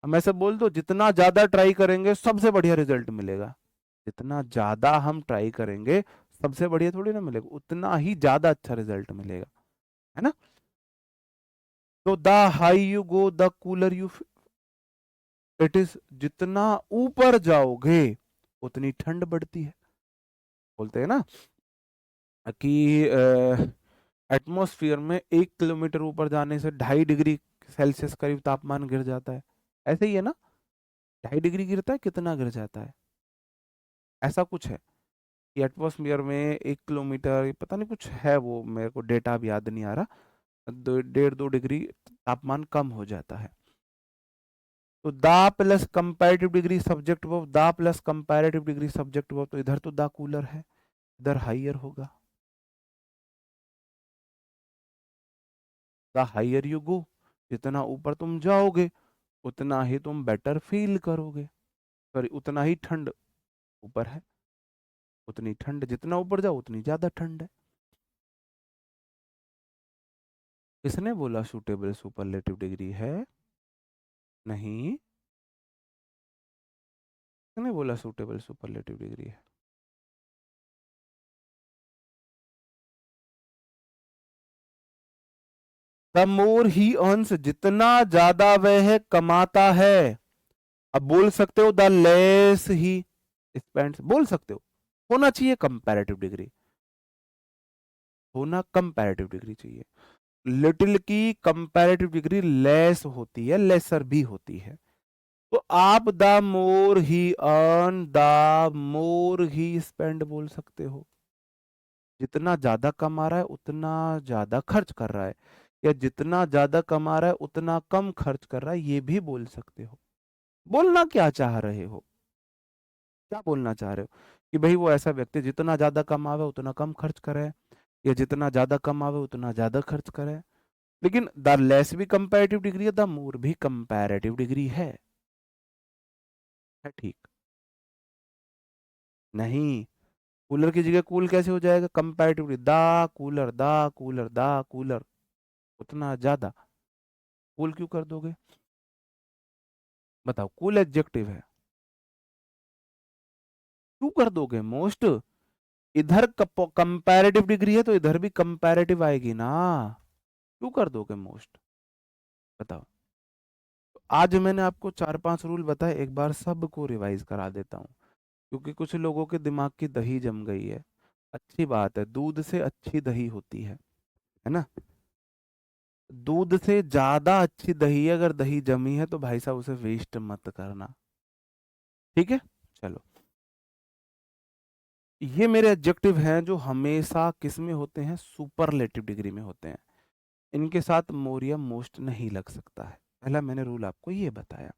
हम ऐसे बोल दो, जितना ज्यादा ट्राई करेंगे सबसे बढ़िया रिजल्ट मिलेगा। जितना ज्यादा हम ट्राई करेंगे सबसे बढ़िया थोड़ी ना मिलेगा, उतना ही ज्यादा अच्छा रिजल्ट मिलेगा, है ना। तो the high you go the cooler you, it is, जितना ऊपर जाओगे उतनी ठंड बढ़ती है। बोलते हैं ना कि एटमॉस्फेयर में 1 किलोमीटर ऊपर जाने से 2.5 डिग्री सेल्सियस करीब तापमान गिर जाता है। ऐसे ही है ना, 2.5 डिग्री गिरता है, कितना गिर जाता है, ऐसा कुछ है कि एटमॉस्फेयर में 1 किलोमीटर, पता नहीं कुछ है, वो मेरे को डेटा अब याद नहीं आ रहा, 1.5-2 डिग्री तापमान कम हो जाता है। तो the plus comparative degree subject verb, the plus comparative degree subject verb, तो इधर तो द कूलर है, इधर हाइयर होगा। द हाइयर यू गो, जितना ऊपर तुम जाओगे उतना ही तुम बेटर फील करोगे, सॉरी उतना ही ठंड ऊपर है, उतनी ठंड, जितना ऊपर जाओ उतनी ज्यादा ठंड है। किसने बोला सूटेबल सुपरलेटिव डिग्री है? नहीं, किसने बोला सूटेबल सुपरलेटिव डिग्री है? द मोर ही अर्न्स, जितना ज्यादा वह कमाता है। अब बोल सकते हो द लेस ही स्पेंड्स, बोल सकते हो। होना चाहिए कंपैरेटिव डिग्री, होना कंपैरेटिव डिग्री चाहिए। लिटिल की कंपैरेटिव डिग्री लेस होती है, लेसर भी होती है। तो आप the more he earn the more he spend बोल सकते हो। जितना ज्यादा कमा रहा है उतना ज्यादा खर्च कर रहा है, या जितना ज्यादा कमा रहा है उतना कम खर्च कर रहा है, ये भी बोल सकते हो। बोलना क्या चाह रहे हो, क्या बोलना चाह रहे हो? कि भाई वो ऐसा व्यक्ति जितना ज्यादा कमावे उतना कम खर्च करे, या जितना ज्यादा कमावे उतना ज्यादा खर्च करे। लेकिन द लेस भी कंपैरेटिव डिग्री है, द मोर भी कंपैरेटिव डिग्री है ठीक। नहीं, कूलर की जगह कूल कैसे हो जाएगा? Comparative the cooler, the cooler, the cooler, उतना ज्यादा। कूल क्यों कर दोगे? बताओ, कूल एडजेक्टिव है, क्यों कर दोगे मोस्ट? इधर कंपैरेटिव डिग्री है तो इधर भी कंपैरेटिव आएगी ना, क्यों कर दोगे मोस्ट? बताओ। आज मैंने आपको 4-5 रूल बताए, एक बार सबको रिवाइज करा देता हूँ, क्योंकि कुछ लोगों के दिमाग की दही जम गई है। अच्छी बात है, दूध से अच्छी दही होती है ना? दूध से ज्यादा अच्छी दही है, अगर दही जमी है तो भाई साहब उसे वेस्ट मत करना, ठीक है? चलो, ये मेरे एडजेक्टिव हैं जो हमेशा किस में होते हैं? सुपरलेटिव डिग्री में होते हैं। इनके साथ मोर या मोस्ट नहीं लग सकता है। पहला मैंने रूल आपको ये बताया।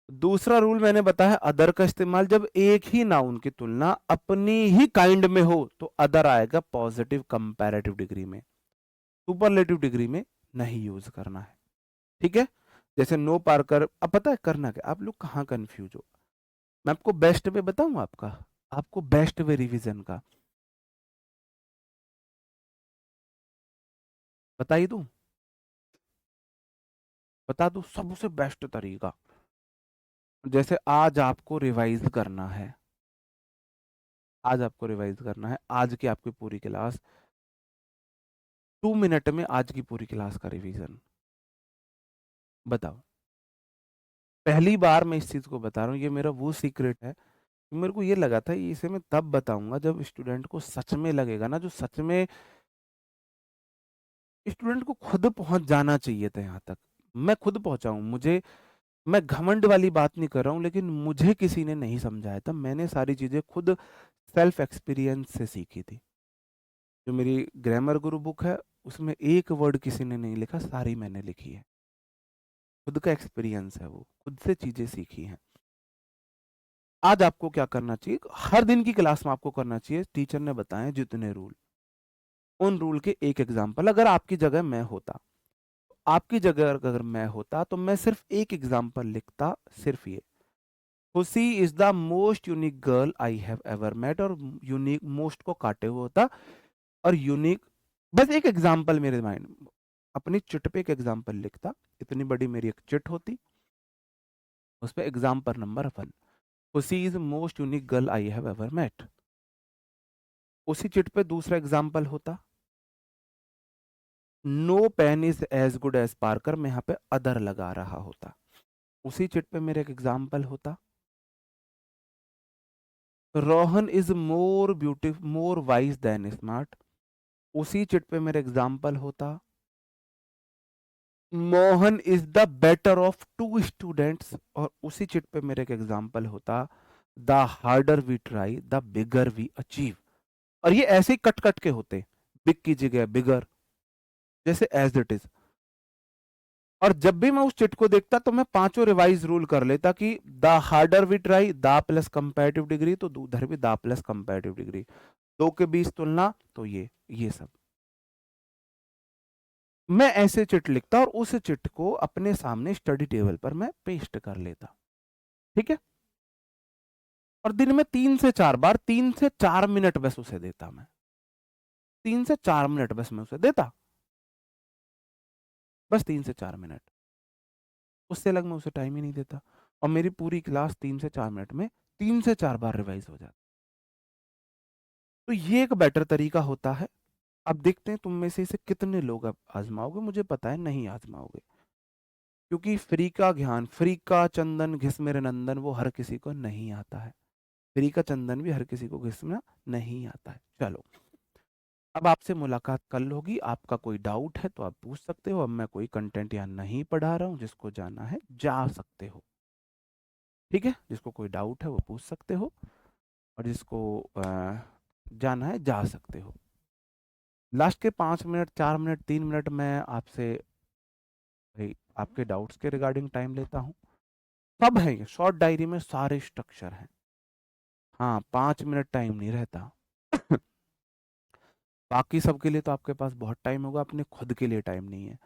दूसरा रूल मैंने बताया, अदर का इस्तेमाल जब एक ही नाउन की तुलना अपनी ही काइंड में हो तो अदर आएगा पॉजिटिव कंपैरेटिव डिग्री में, सुपरलेटिव डिग्री में नहीं यूज करना है, ठीक है? जैसे नो पार्कर, अब पता है करना क्या, आप लोग कहाँ कंफ्यूज हो? मैं आपको बेस्ट वे बताऊं, आपको बेस्ट वे रिवीजन का बता ही दूं, बता दूं सबसे बेस्ट तरीका। जैसे आज आपको रिवाइज करना है, आज आपको रिवाइज करना है, आज की आपकी पूरी क्लास, 2 मिनट में आज की पूरी क्लास का रिवीजन। बताओ, पहली बार मैं इस चीज को बता रहा हूँ, ये मेरा वो सीक्रेट है। मेरे को ये लगा था इसे मैं तब बताऊंगा जब स्टूडेंट को सच में लगेगा ना, जो सच में स्टूडेंट को खुद पहुंच जाना चाहिए था यहाँ तक। मैं खुद पहुंचा हूँ, मुझे, मैं घमंड वाली बात नहीं कर रहा हूँ, लेकिन मुझे किसी ने नहीं समझाया था, मैंने सारी चीजें खुद सेल्फ एक्सपीरियंस से सीखी थी। जो मेरी ग्रामर गुरु बुक है, उसमें एक वर्ड किसी ने नहीं लिखा, सारी मैंने लिखी है, खुद का एक्सपीरियंस है, वो खुद से चीजें सीखी हैं। आज आपको क्या करना चाहिए, हर दिन की क्लास में आपको करना चाहिए, टीचर ने बताए जितने रूल, उन रूल के एक एग्जाम्पल। अगर आपकी जगह मैं होता, आपकी जगह अगर मैं होता तो मैं सिर्फ एक एग्जाम्पल लिखता, सिर्फ ये, Khushi is the most unique girl I have ever met, और यूनिक मोस्ट को काटे हुए होता, और यूनिक, बस एक एग्जाम्पल मेरे माइंड, अपनी चिट पे एक एग्जाम्पल लिखता, इतनी बड़ी मेरी एक चिट होती, उस पर example number 1, Khushi is most unique girl I have ever met. उसी चिट पे दूसरा एग्जाम्पल होता, no pen is as good as Parker, मैं यहाँ पे अदर लगा रहा होता। उसी चिट पे मेरा एक एग्जाम्पल होता, Rohan is more beautiful more wise than smart. उसी चिट पे मेरा एग्जाम्पल होता, Mohan is the better of 2 students. और उसी चिट पे मेरा एक एग्जाम्पल होता, the harder we try the bigger we achieve. और ये ऐसे ही कट कट के होते, बिग की जगह बिगर, जैसे एज इट इज। और जब भी मैं उस चिट को देखता तो मैं पांचों रिवाइज रूल कर लेता कि the harder we try the plus comparative degree, तो उधर भी द प्लस कंपैरेटिव डिग्री, दो के बीच तुलना, तो ये सब मैं ऐसे चिट लिखता और उस चिट को अपने सामने स्टडी टेबल पर मैं पेस्ट कर लेता, ठीक है? और दिन में 3 से 4 बार, 3 से 4 मिनट बस उसे देता मैं, 3 से 4 मिनट बस मैं उसे देता, बस 3 से 4 मिनट, उससे अलग मैं उसे टाइम ही नहीं देता। और मेरी पूरी क्लास 3 से 4 मिनट में 3 से 4 बार रिवाइज हो जाती। तो ये एक बेटर तरीका होता है। अब देखते हैं तुम में से इसे कितने लोग अब आजमाओगे, मुझे पता है नहीं आजमाओगे, क्योंकि फ्री का ज्ञान, फ्री का चंदन घिस मेरे नंदन, वो हर किसी को नहीं आता है। फ्री का चंदन भी हर किसी को घिसना नहीं आता है। चलो, अब आपसे मुलाकात कल होगी, आपका कोई डाउट है तो आप पूछ सकते हो। अब मैं कोई कंटेंट यहाँ नहीं पढ़ा रहा हूँ, जिसको जाना है जा सकते हो, ठीक है? जिसको कोई डाउट है वो पूछ सकते हो, और जिसको जाना है जा सकते हो। लास्ट के 5 मिनट, 4 मिनट, 3 मिनट मैं आपसे भाई आपके डाउट्स के रिगार्डिंग टाइम लेता हूँ। सब है ये शॉर्ट डायरी में, सारे स्ट्रक्चर हैं। हाँ, 5 मिनट टाइम नहीं रहता। बाकी सबके लिए तो आपके पास बहुत टाइम होगा, अपने खुद के लिए टाइम नहीं है।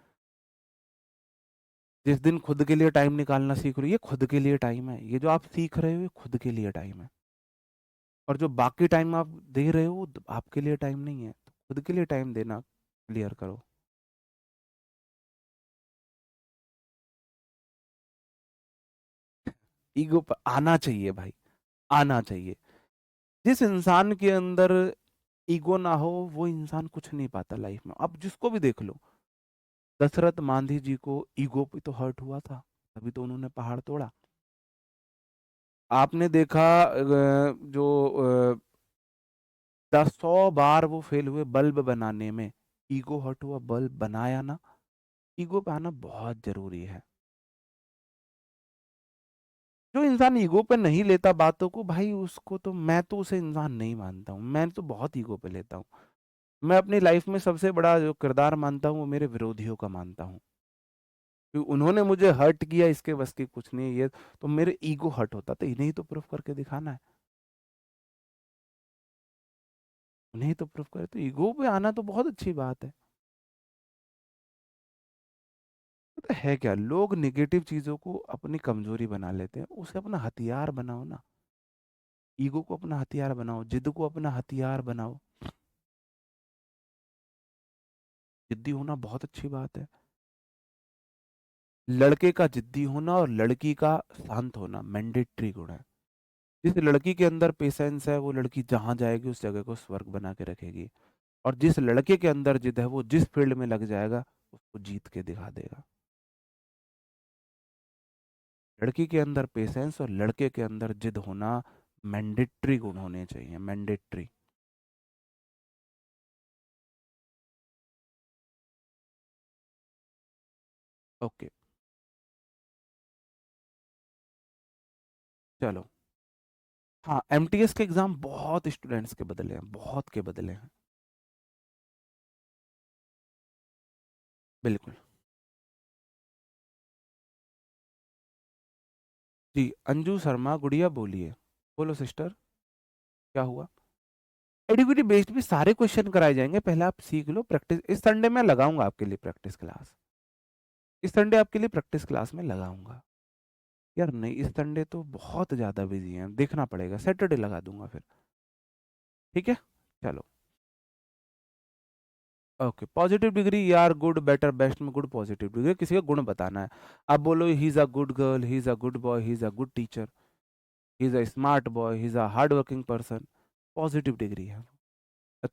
जिस दिन खुद के लिए टाइम निकालना सीख रहे हो, ये खुद के लिए टाइम है, ये जो आप सीख रहे हो ये खुद के लिए टाइम है। और जो बाकी टाइम आप दे रहे हो वो आपके लिए टाइम नहीं है, तो खुद के लिए टाइम देना क्लियर करो। ईगो पर आना चाहिए भाई, आना चाहिए। जिस इंसान के अंदर ईगो ना हो वो इंसान कुछ नहीं पाता लाइफ में। अब जिसको भी देख लो, दशरथ मांझी जी को ईगो पे तो हर्ट हुआ था, तभी तो उन्होंने पहाड़ तोड़ा। आपने देखा जो 100 बार वो फेल हुए बल्ब बनाने में, ईगो हर्ट हुआ, बल्ब बनाया ना। ईगो पे आना बहुत जरूरी है। जो इंसान ईगो पे नहीं लेता बातों को भाई, उसको तो मैं तो उसे इंसान नहीं मानता हूँ। मैं तो बहुत ईगो पे लेता हूँ। मैं अपनी लाइफ में सबसे बड़ा जो किरदार मानता हूँ वो मेरे विरोधियों का मानता हूँ, क्योंकि उन्होंने मुझे हर्ट किया, इसके बस की कुछ नहीं है ये। तो मेरे ईगो हर्ट होता तो इन्हें ही तो प्रूफ करके दिखाना है, उन्हें ही तो प्रूफ करे। तो ईगो पे आना तो बहुत अच्छी बात है। तो है क्या, लोग निगेटिव चीजों को अपनी कमजोरी बना लेते हैं, उसे अपना हथियार बनाओ ना। ईगो को अपना हथियार बनाओ, जिद को अपना हथियार बनाओ। जिद्दी होना बहुत अच्छी बात है। लड़के का जिद्दी होना और लड़की का शांत होना मैंडेटरी गुण है। जिस लड़की के अंदर पेशेंस है वो लड़की जहां जाएगी उस जगह को स्वर्ग बना के रखेगी। और जिस लड़के के अंदर जिद है वो जिस फील्ड में लग जाएगा उसको जीत के दिखा देगा। लड़की के अंदर पेशेंस और लड़के के अंदर जिद होना मैंडेटरी गुण होने चाहिए, मैंडेटरी। ओके, चलो। हाँ, एमटीएस के एग्जाम बहुत स्टूडेंट्स के बदले हैं, बहुत के बदले हैं। बिल्कुल। जी, अंजू शर्मा गुड़िया बोलिए। बोलो सिस्टर, क्या हुआ? एडीबीटी बेस्ड भी सारे क्वेश्चन कराए जाएंगे, पहले आप सीख लो। प्रैक्टिस इस संडे में लगाऊंगा आपके लिए प्रैक्टिस क्लास। इस संडे आपके लिए प्रैक्टिस क्लास में लगाऊंगा। यार नहीं, इस संडे तो बहुत ज़्यादा बिजी हैं, देखना पड़ेगा, सैटरडे लगा दूंगा फिर। ठीक है, चलो। ओके, पॉजिटिव डिग्री यार, गुड बेटर बेस्ट में गुड पॉजिटिव डिग्री किसी का गुण बताना है। आप बोलो he is a good girl, he is a good boy, he is a good teacher, he is a smart boy, he is a hard working person, positive degree है।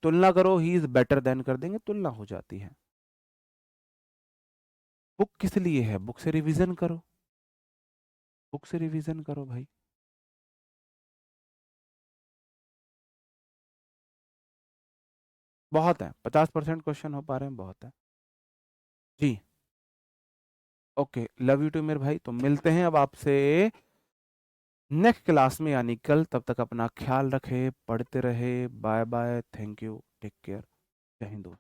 तुलना करो, ही इज़ बेटर देन कर देंगे, तुलना हो जाती है। बुक किस लिए है? बुक से रिवीजन करो, बुक से रिवीजन करो भाई। बहुत है, 50% क्वेश्चन हो पा रहे हैं, बहुत है। जी, ओके, लव यू टू मेरे भाई। तो मिलते हैं अब आपसे नेक्स्ट क्लास में, यानी कल। तब तक अपना ख्याल रखे, पढ़ते रहे। Bye bye, thank you, take care, जय हिंद।